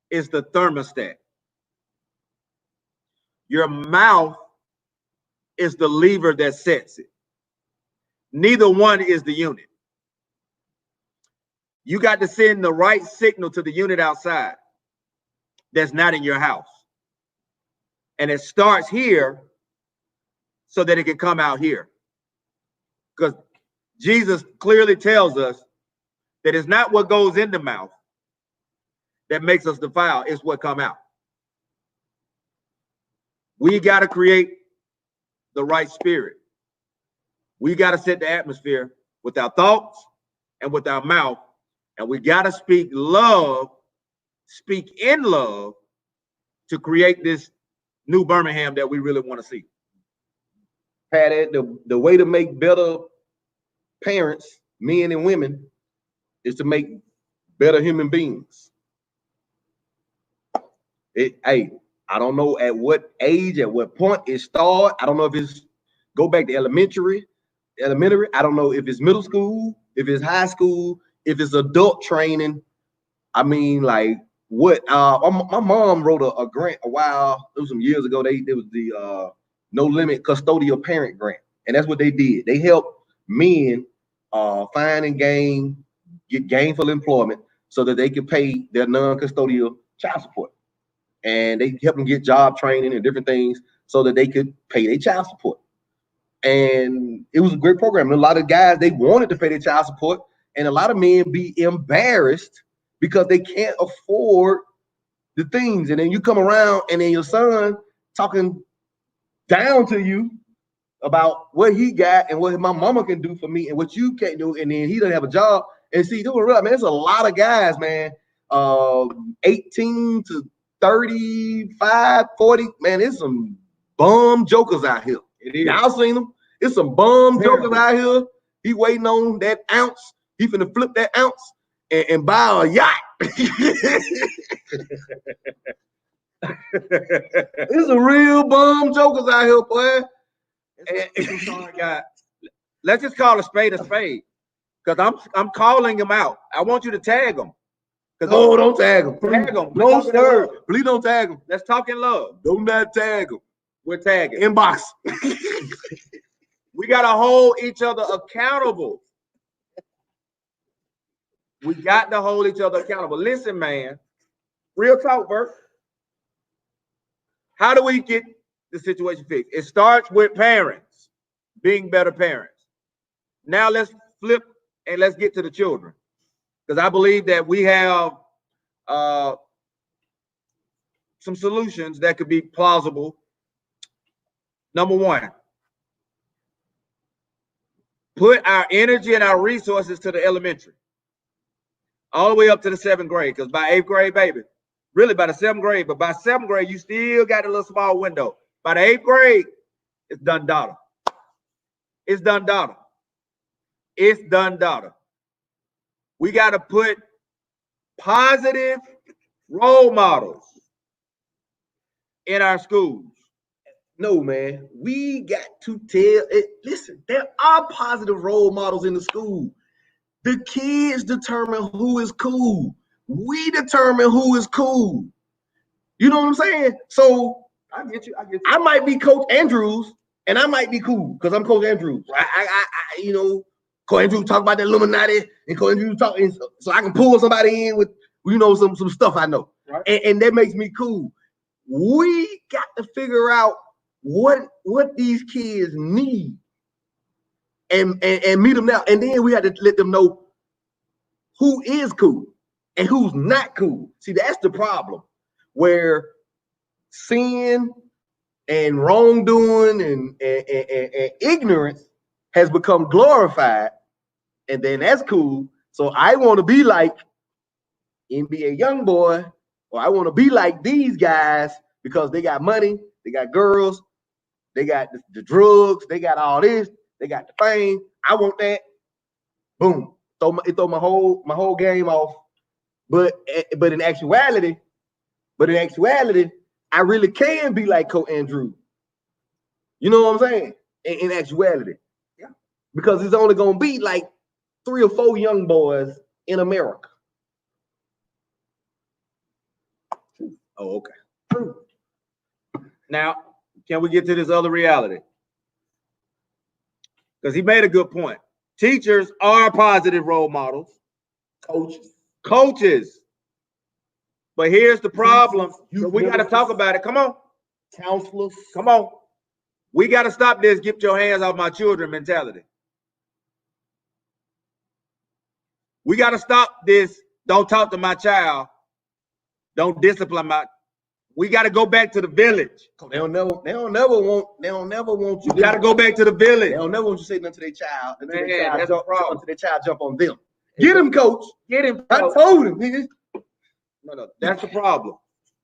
is the thermostat. Your mouth is the lever that sets it. Neither one is the unit. You got to send the right signal to the unit outside that's not in your house. And it starts here so that it can come out here. Because Jesus clearly tells us that it's not what goes in the mouth that makes us defile, it's what come out. We got to create the right spirit. We got to set the atmosphere with our thoughts and with our mouth. And we got to speak love, speak in love to create this new Birmingham that we really want to see. Pat, the way to make better parents, men and women, is to make better human beings. Hey, I don't know at what age, at what point it starts. I don't know if it's go back to elementary. I don't know if it's middle school, if it's high school, if it's adult training. I mean, like what? My mom wrote a grant a while. It was some years ago. It was the No Limit Custodial Parent Grant, and that's what they did. They helped men find and get gainful employment so that they could pay their non-custodial child support. And they helped them get job training and different things so that they could pay their child support. And it was a great program. And a lot of guys, they wanted to pay their child support, and a lot of men be embarrassed because they can't afford the things. And then you come around and then your son talking down to you about what he got and what my mama can do for me and what you can't do, and then he doesn't have a job. And see, doing real, man, there's a lot of guys, man, 18 to 35, 40, man, there's some bum jokers out here. Y'all seen them? It's some bum jokers out here. He waiting on that ounce. He finna flip that ounce and buy a yacht. There's a real bum jokers out here, boy. Let's just call a spade, because I'm calling him out. I want you to tag him. No, don't tag him. Tag him. No, sir. Please don't tag him. Let's talk in love. Do not tag him. We're tagging. Inbox. We gotta hold each other accountable. We got to hold each other accountable. Listen, man. Real talk, Bert. How do we get the situation fixed? It starts with parents being better parents. Now let's flip and let's get to the children, because I believe that we have some solutions that could be plausible. Number one, put our energy and our resources to the elementary, all the way up to the 7th grade, because by 8th grade, baby, really by the 7th grade, but by 7th grade, you still got a little small window. By the 8th grade, it's done daughter. It's done daughter. It's done daughter. We got to put positive role models in our schools. No, man, we got to tell it. Listen, there are positive role models in the school. The kids determine who is cool. We determine who is cool. You know what I'm saying? So I get you. I might be Coach Andrews, and I might be cool because I'm Coach Andrews. You know, Coach Andrews talk about the Illuminati, and Coach Andrews talking, so I can pull somebody in with, you know, some stuff I know, right? And that makes me cool. We got to figure out what these kids need and meet them now. And then we had to let them know who is cool and who's not cool. See, that's the problem, where seeing and wrongdoing and ignorance has become glorified, and then that's cool. So I want to be like NBA YoungBoy, or I want to be like these guys because they got money, they got girls, they got the drugs, they got all this, they got the fame. I want that. Boom. Throw my whole game off. But in actuality, I really can be like Coach Andrew. You know what I'm saying? In actuality. Yeah. Because it's only gonna be like 3 or 4 young boys in America. Oh, okay. True. Now, can we get to this other reality? Because he made a good point. Teachers are positive role models. Coaches. But here's the problem. So we got to talk about it. Come on. Counselors. Come on. We got to stop this get your hands off my children mentality. We got to stop this don't talk to my child. Don't discipline my. We got to go back to the village. They don't never want you. You got to go back to the village. They don't never want you to say nothing to their child. Man, that's a problem. Until their child jump on them. Get him, coach. Get him. I told him, nigga. No, that's the problem.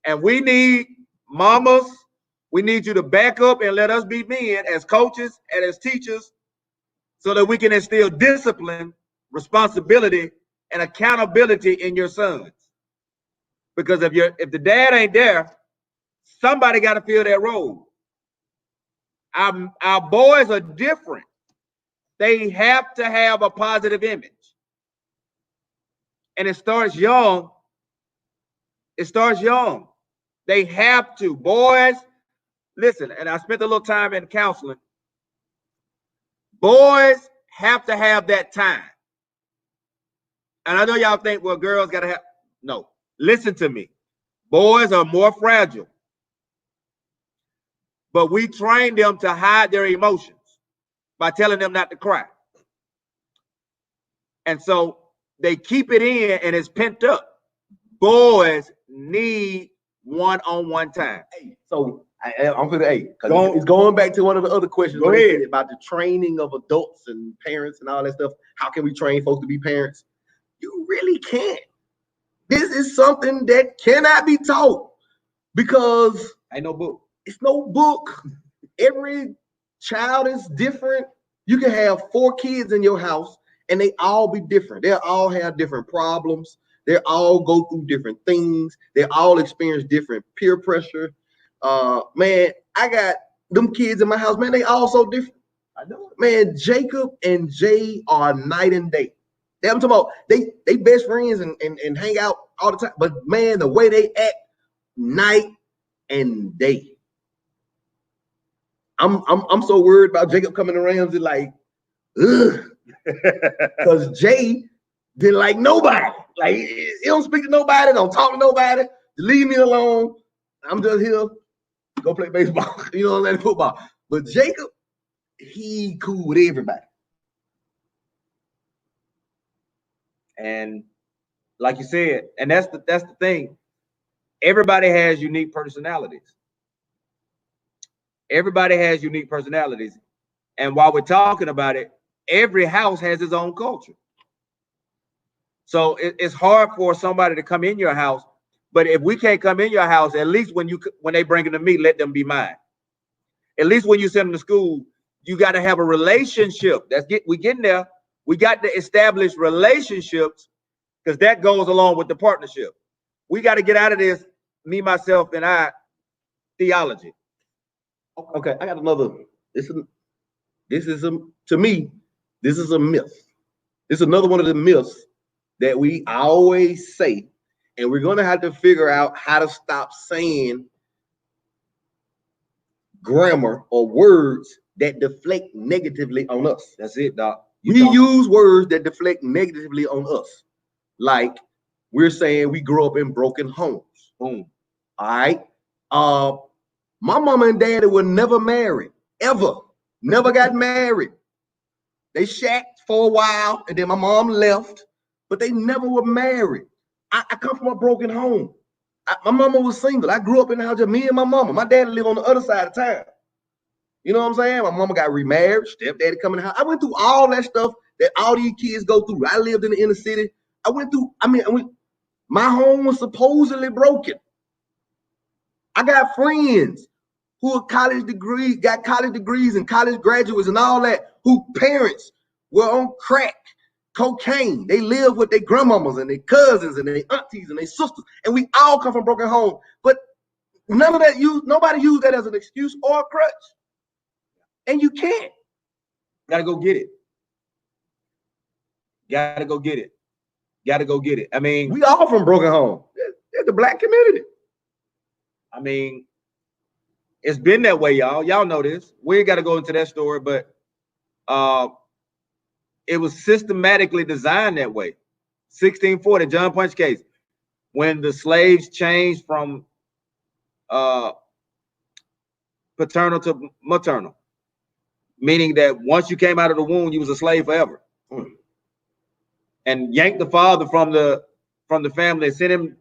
And we need mamas. We need you to back up and let us be men as coaches and as teachers so that we can instill discipline, responsibility, and accountability in your sons. Because if the dad ain't there, somebody got to fill that role. Our boys are different. They have to have a positive image. And it starts young. It starts young. They have to. Boys, listen, and I spent a little time in counseling. Boys have to have that time. And I know y'all think, well, girls got to have. No, listen to me. Boys are more fragile. But we train them to hide their emotions by telling them not to cry. And so they keep it in and it's pent up. Boys need one-on-one time. Hey, so I'm for the because it's going back to one of the other questions. Go ahead. About the training of adults and parents and all that stuff. How can we train folks to be parents? You really can't. This is something that cannot be taught because ain't no book. It's no book. Every child is different. You can have 4 kids in your house and they all be different. They'll all have different problems. They all go through different things. They all experience different peer pressure. Man, I got them kids in my house, man, they all so different. I know. Man, Jacob and Jay are night and day. I'm talking about they best friends and hang out all the time. But man, the way they act night and day. I'm so worried about Jacob coming around to like, ugh. Because Jay didn't like nobody. Like, he don't speak to nobody, don't talk to nobody. Leave me alone. I'm just here. Go play baseball. You know, let football. But Jacob, he cool with everybody. And like you said, and that's the thing. Everybody has unique personalities. Everybody has unique personalities. And while we're talking about it, every house has its own culture. So it's hard for somebody to come in your house. But if we can't come in your house, at least when they bring them to me, let them be mine. At least when you send them to school, you got to have a relationship. We getting there. We got to establish relationships because that goes along with the partnership. We got to get out of this me, myself, and I theology. Okay, I got another. To me, this is a myth. This is another one of the myths that we always say, and we're going to have to figure out how to stop saying grammar or words that deflect negatively on us. That's it, Doc. We use words that deflect negatively on us. Like we're saying we grew up in broken homes. Boom. All right. My mama and daddy were never married, ever. Never got married. They shacked for a while, and then my mom left, but they never were married. I come from a broken home. my mama was single. I grew up in the house just me and my mama. My dad lived on the other side of town. You know what I'm saying? My mama got remarried, stepdaddy coming in the house. I went through all that stuff that all these kids go through. I lived in the inner city. My home was supposedly broken. I got friends who are got college degrees and college graduates and all that, who parents were on crack, cocaine. They live with their grandmamas and their cousins and their aunties and their sisters, and we all come from broken homes. But none of that nobody used that as an excuse or a crutch. And you can't. Gotta go get it. Gotta go get it. Gotta go get it. I mean, we all from broken homes. It's the Black community. I mean, it's been that way, y'all. Y'all know this. We ain't got to go into that story, but it was systematically designed that way. 1640, John Punch case, when the slaves changed from paternal to maternal, meaning that once you came out of the womb, you was a slave forever. And yanked the father from the family and sent him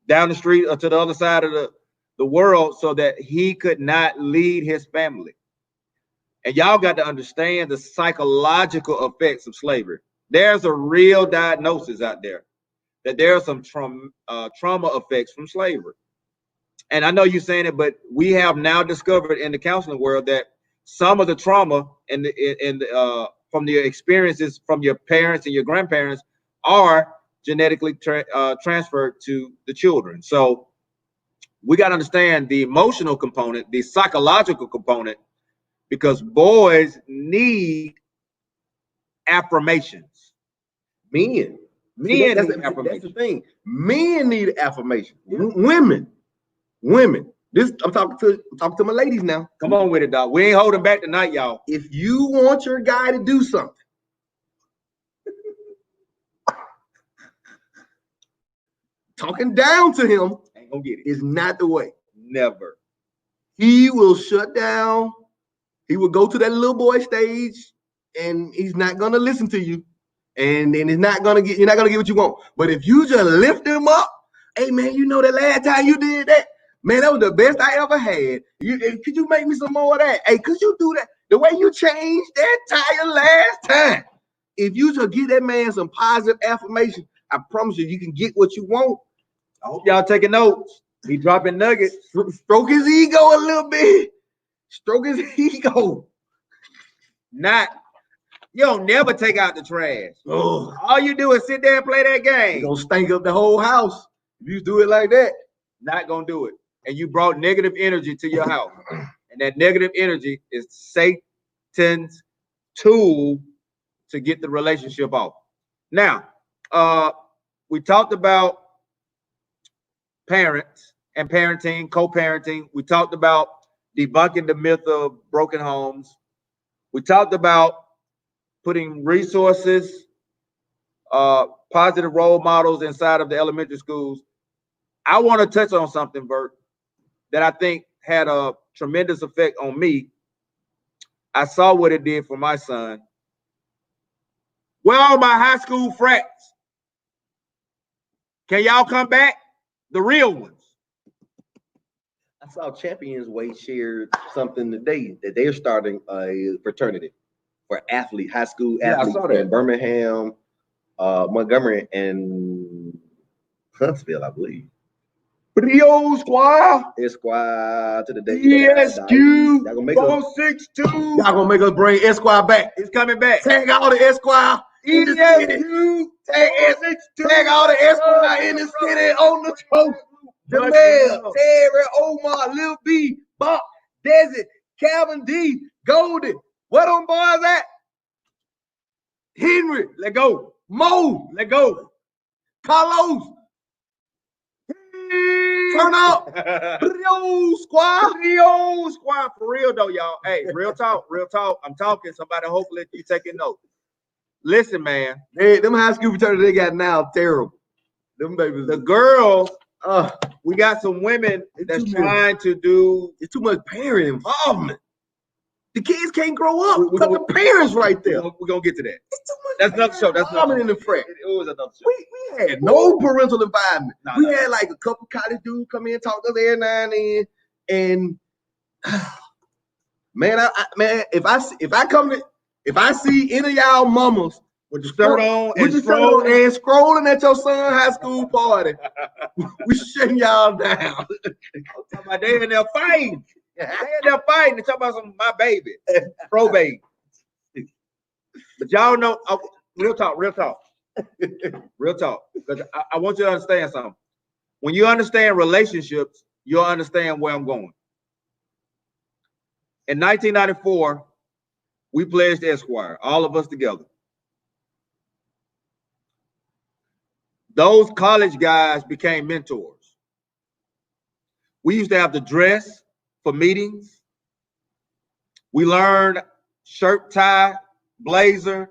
down the street or to the other side of the world so that he could not lead his family. And y'all got to understand the psychological effects of slavery. There's a real diagnosis out there that there are some trauma effects from slavery. And I know you're saying it, but we have now discovered in the counseling world that some of the trauma from the experiences from your parents and your grandparents are genetically transferred to the children. So we got to understand the emotional component, the psychological component, because boys need affirmations. Men need affirmation. That's the thing. Men need affirmation. Women. I'm talking to my ladies now. Come on with it, dog. We ain't holding back tonight, y'all. If you want your guy to do something, talking down to him ain't gonna get it. Is not the way. Never. He will shut down. He will go to that little boy stage, and he's not gonna listen to you. And then you're not gonna get what you want. But if you just lift him up, hey man, you know that last time you did that, man, that was the best I ever had. Could you make me some more of that? Hey, could you do that? The way you changed that tire last time. If you just give that man some positive affirmation, I promise you can get what you want. I hope y'all taking notes. He dropping nuggets. Stroke his ego a little bit. Stroke his ego. You don't never take out the trash. Oh. All you do is sit there and play that game. You're gonna stink up the whole house. If you do it like that, not gonna do it. And you brought negative energy to your house. And that negative energy is Satan's tool to get the relationship off. Now, we talked about parents and parenting, co-parenting. We talked about debunking the myth of broken homes. We talked about putting resources, positive role models inside of the elementary schools. I want to touch on something, Bert, that I think had a tremendous effect on me. I saw what it did for my son. Where are my high school frats? Can y'all come back? The real ones. I saw Champions Way shared something today that they're starting a fraternity for high school athletes in Birmingham, Montgomery, and Huntsville, I believe. Brio Esquire to the day. ESQ 462. Y'all gonna make us bring Esquire back. It's coming back. Tag all the Esquire. ESQ. Tag all the Esquire in the city on the coast. Jamel, Terry, Omar, Lil B, Buck, Desi, Calvin D, Goldie. Where them boys at? Henry, let go. Mo, let go. Carlos. Turn up. Rio Squad for real though, y'all. Hey, real talk. I'm talking. Somebody hopefully you taking notes. Listen, man. Them high school fraternities they got now terrible. Them babies. The girls, we got some women that's trying to do. It's too much parent involvement. The kids can't grow up We because gonna- the parents right there. We're gonna get to that. It's too much That's another show. That's involvement in another the frat. It was another show. We had no parental environment. No, We no. had like a couple college dudes come in, talk to us every now and then, and man, man, if I see any of y'all mamas With the shirt on with and the shirt on scrolling. and scrolling at your son's high school party, we shutting y'all down. Talking about they in there fighting. They in there fighting. They talking about some my baby, probate. But y'all know, real talk. Real talk. Because I want you to understand something. When you understand relationships, you'll understand where I'm going. In 1994, we pledged Esquire, all of us together. Those college guys became mentors. We used to have to dress for meetings. We learned shirt, tie, blazer,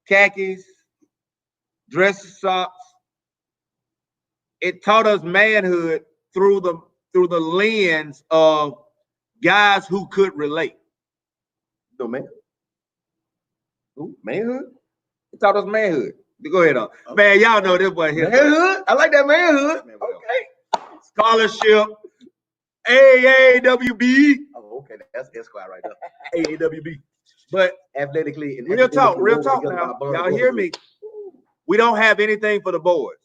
khakis, dress socks. It taught us manhood through the lens of guys who could relate. No man. Ooh, manhood. It taught us manhood. Go ahead, man. Y'all know this boy here. Manhood. I like that manhood. Okay. Scholarship, AAWB. Oh, okay. That's Esquire right there. AAWB. But Athletically and real talk academically now. together by bond Y'all hear me? brotherhood. We don't have anything for the boys.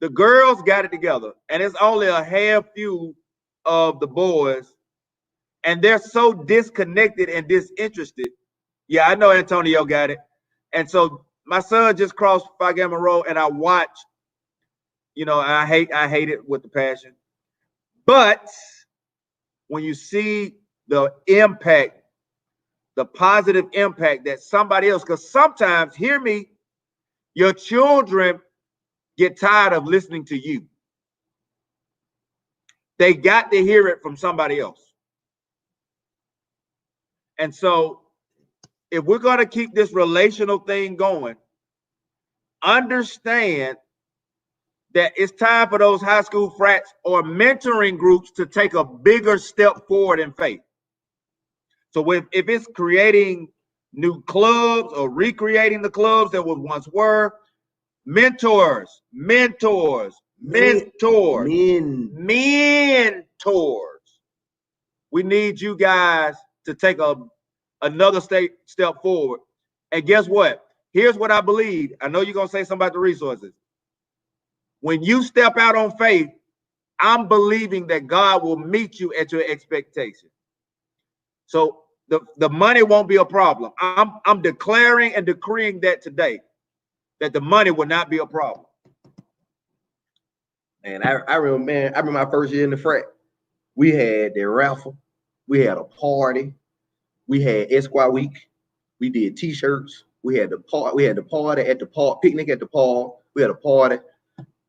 The girls got it together, and it's only a few of the boys, and they're so disconnected and disinterested. Yeah, I know Antonio got it. And so my son just crossed Phi Gamma Rho, and I watch, I hate it with the passion. But when you see the impact, the positive impact that somebody else, because sometimes, hear me, your children get tired of listening to you. They got to hear it from somebody else. And so if we're going to keep this relational thing going, understand that it's time for those high school frats or mentoring groups to take a bigger step forward in faith. So if it's creating new clubs or recreating the clubs that once were, mentors. We need you guys to take another step forward. And guess what? Here's what I believe. I know you're going to say something about the resources. When you step out on faith, I'm believing that God will meet you at your expectation. So the money won't be a problem. I'm declaring and decreeing that today, that the money will not be a problem. And I remember my first year in the frat. We had the raffle, we had a party, we had Esquire Week, we did t-shirts, we had the party at the park, picnic at the park, we had a party,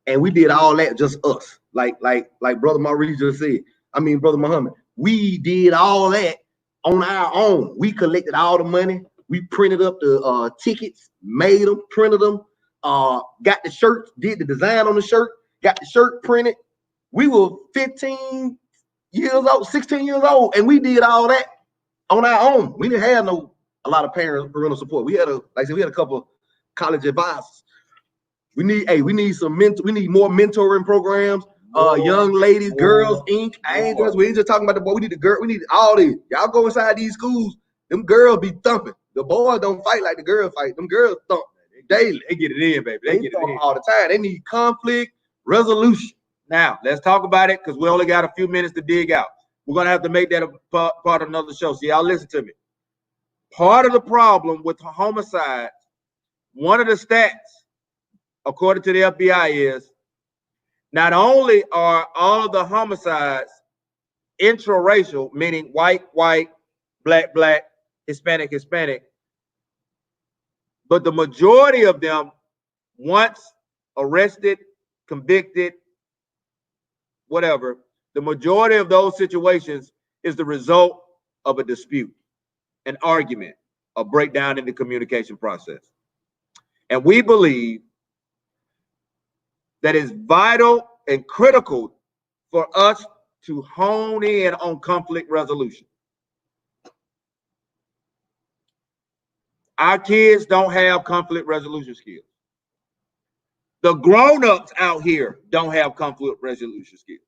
and we did all that just us. Like Brother Maurice just said. Brother Muhammad, we did all that on our own. We collected all the money, we printed up the tickets, made them, printed them, got the shirts, did the design on the shirt, got the shirt printed. We were 16 years old, and we did all that on our own. We didn't have a lot of parental support. We had a couple college advisors. We need some we need more mentoring programs. Young ladies, girls, Inc. We ain't just talking about the boy. We need the girl. We need all these. Y'all go inside these schools. Them girls be thumping. The boys don't fight like the girls fight. Them girls thump daily. They get it in, baby. They get it in all the time. They need conflict resolution. Now, let's talk about it, because we only got a few minutes to dig out. We're going to have to make that a part of another show. So y'all listen to me. Part of the problem with homicides, one of the stats, according to the FBI, is not only are all of the homicides intraracial, meaning white, black, Hispanic, but the majority of them, once arrested, convicted, whatever, the majority of those situations is the result of a dispute, an argument, a breakdown in the communication process. And we believe that it's vital and critical for us to hone in on conflict resolution. Our kids don't have conflict resolution skills. The grown-ups out here don't have conflict resolution skills.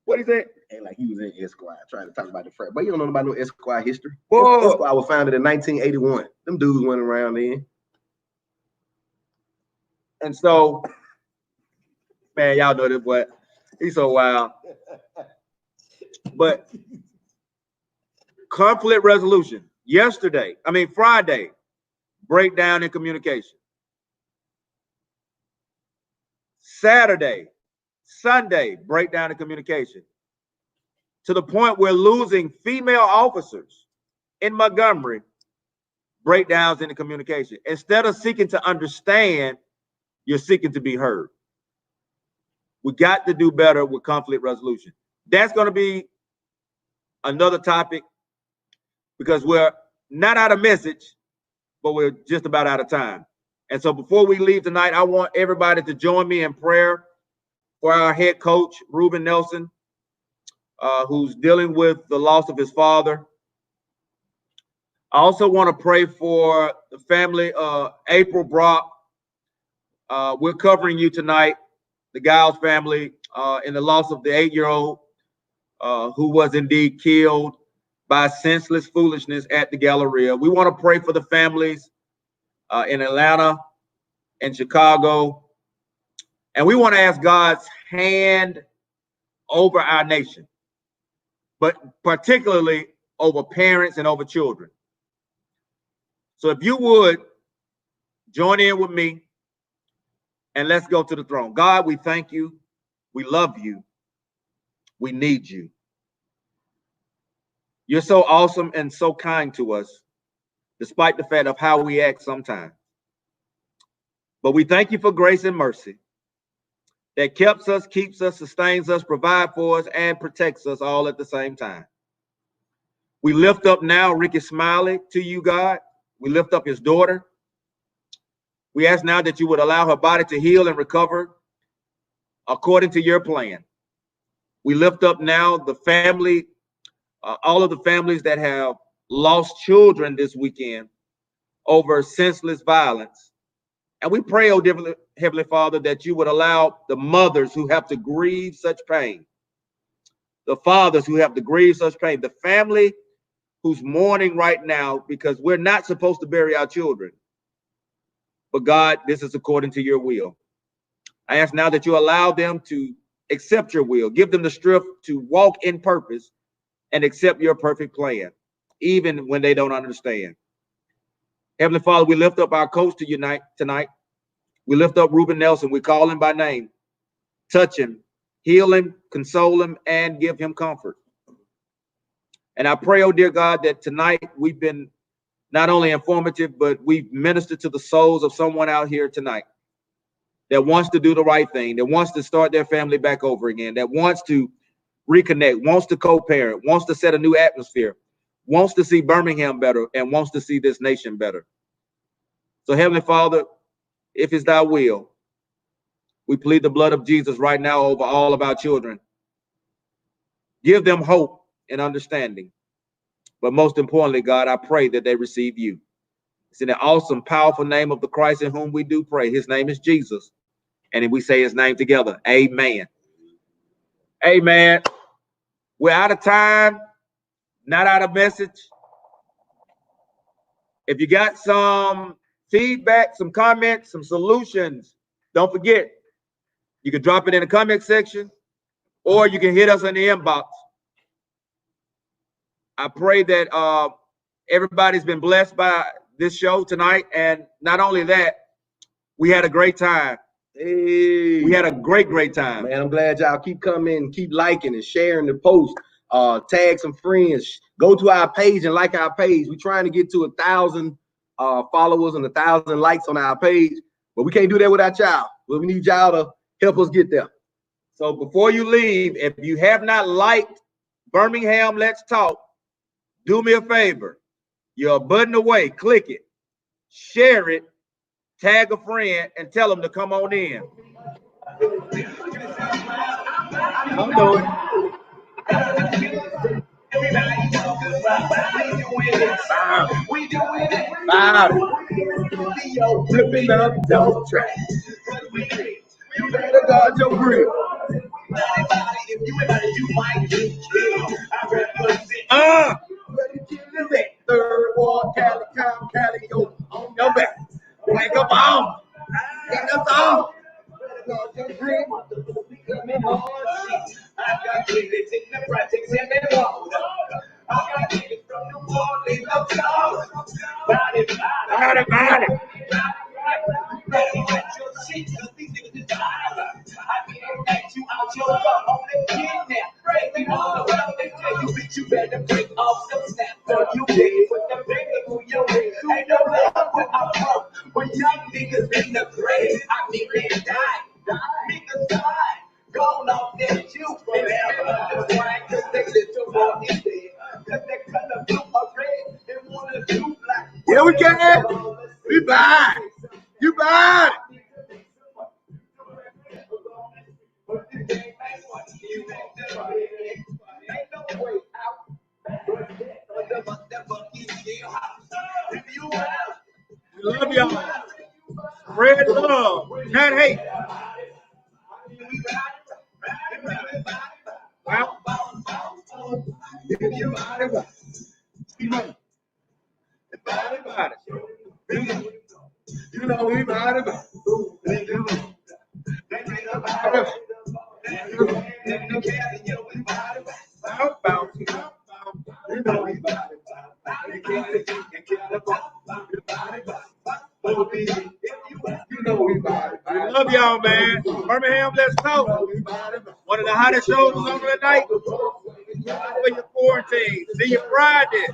What he said? And like he was in Esquire trying to talk about the frat, but you don't know about no Esquire history. Whoa. Esquire was founded in 1981. Them dudes went around then. And so, man, y'all know this boy. He's so wild. But conflict resolution. Friday, breakdown in communication. Saturday, Sunday, breakdown in communication. To the point we're losing female officers in Montgomery, breakdowns in the communication. Instead of seeking to understand, you're seeking to be heard. We got to do better with conflict resolution. That's going to be another topic because we're not out of message, but we're just about out of time. And so before we leave tonight, I want everybody to join me in prayer for our head coach, Ruben Nelson, who's dealing with the loss of his father. I also want to pray for the family, April Brock. We're covering you tonight, the Giles family, in the loss of the 8-year-old who was indeed killed by senseless foolishness at the Galleria. We want to pray for the families in Atlanta and Chicago. And we want to ask God's hand over our nation, but particularly over parents and over children. So if you would join in with me and let's go to the throne. God, we thank you. We love you. We need you. You're so awesome and so kind to us, despite the fact of how we act sometimes. But we thank you for grace and mercy that keeps us, sustains us, provides for us, and protects us all at the same time. We lift up now Ricky Smiley to you, God. We lift up his daughter. We ask now that you would allow her body to heal and recover according to your plan. We lift up now the family, all of the families that have lost children this weekend over senseless violence. And we pray, oh dear Heavenly Father, that you would allow the mothers who have to grieve such pain, the fathers who have to grieve such pain, the family who's mourning right now because we're not supposed to bury our children. But God, this is according to your will. I ask now that you allow them to accept your will, give them the strength to walk in purpose and accept your perfect plan, even when they don't understand. Heavenly Father, we lift up our coach to you tonight. We lift up Ruben Nelson. We call him by name. Touch him, heal him, console him, and give him comfort. And I pray, oh dear God, that tonight we've been not only informative, but we've ministered to the souls of someone out here tonight that wants to do the right thing, that wants to start their family back over again, that wants to reconnect, wants to co-parent, wants to set a new atmosphere, wants to see Birmingham better, and wants to see this nation better. So Heavenly Father, if it's thy will, we plead the blood of Jesus right now over all of our children. Give them hope and understanding. But most importantly, God, I pray that they receive you. It's in the awesome, powerful name of the Christ in whom we do pray. His name is Jesus. And we say his name together. Amen. Amen. We're out of time, not out of message. If you got some feedback, some comments, some solutions, don't forget, you can drop it in the comment section or you can hit us in the inbox. I pray that everybody's been blessed by this show tonight. And not only that, we had a great time. Hey, we had a great time. Man, I'm glad y'all keep coming, keep liking and sharing the post. Tag some friends. Go to our page and like our page. We're trying to get to 1,000 followers and 1,000 likes on our page, but we can't do that without y'all. But we need y'all to help us get there. So before you leave, if you have not liked Birmingham Let's Talk, do me a favor. You're a button away. Click it, share it, tag a friend, and tell them to come on in. I'm doing it. Everybody talking about we doing it. Leo, flipping up those tracks. You better guard your grill. If you might get killed. I represent. Third Ward, Cali, Cali, yo, on your back. Wake up on. Get us on. I got kids in the projects and they walk. I got kids from the Orleans up south. Body. At your seat, 'cause these niggas is violent. I can't act you out your butt on the kidnap. Crazy all around they tell you, bitch, you better break off some snap. Or you dead with the finger through your head. Ain't no love when I'm broke. When young niggas in the grave, I mean they die. Niggas die. Gone off that juice forever. That's why, 'cause they little more is dead. 'Cause they color blue or red. They wanna do black. Yeah, we can. We buy. You buy. We love y'all. Spread love, not hate. Well, you know we body. We love y'all, man. Birmingham, let's talk. One of the hottest shows on the night. For your quarantine. See you Friday.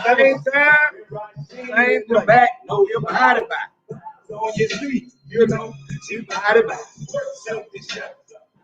Same time, same to back. Know your body back. On your street, you know, she body back.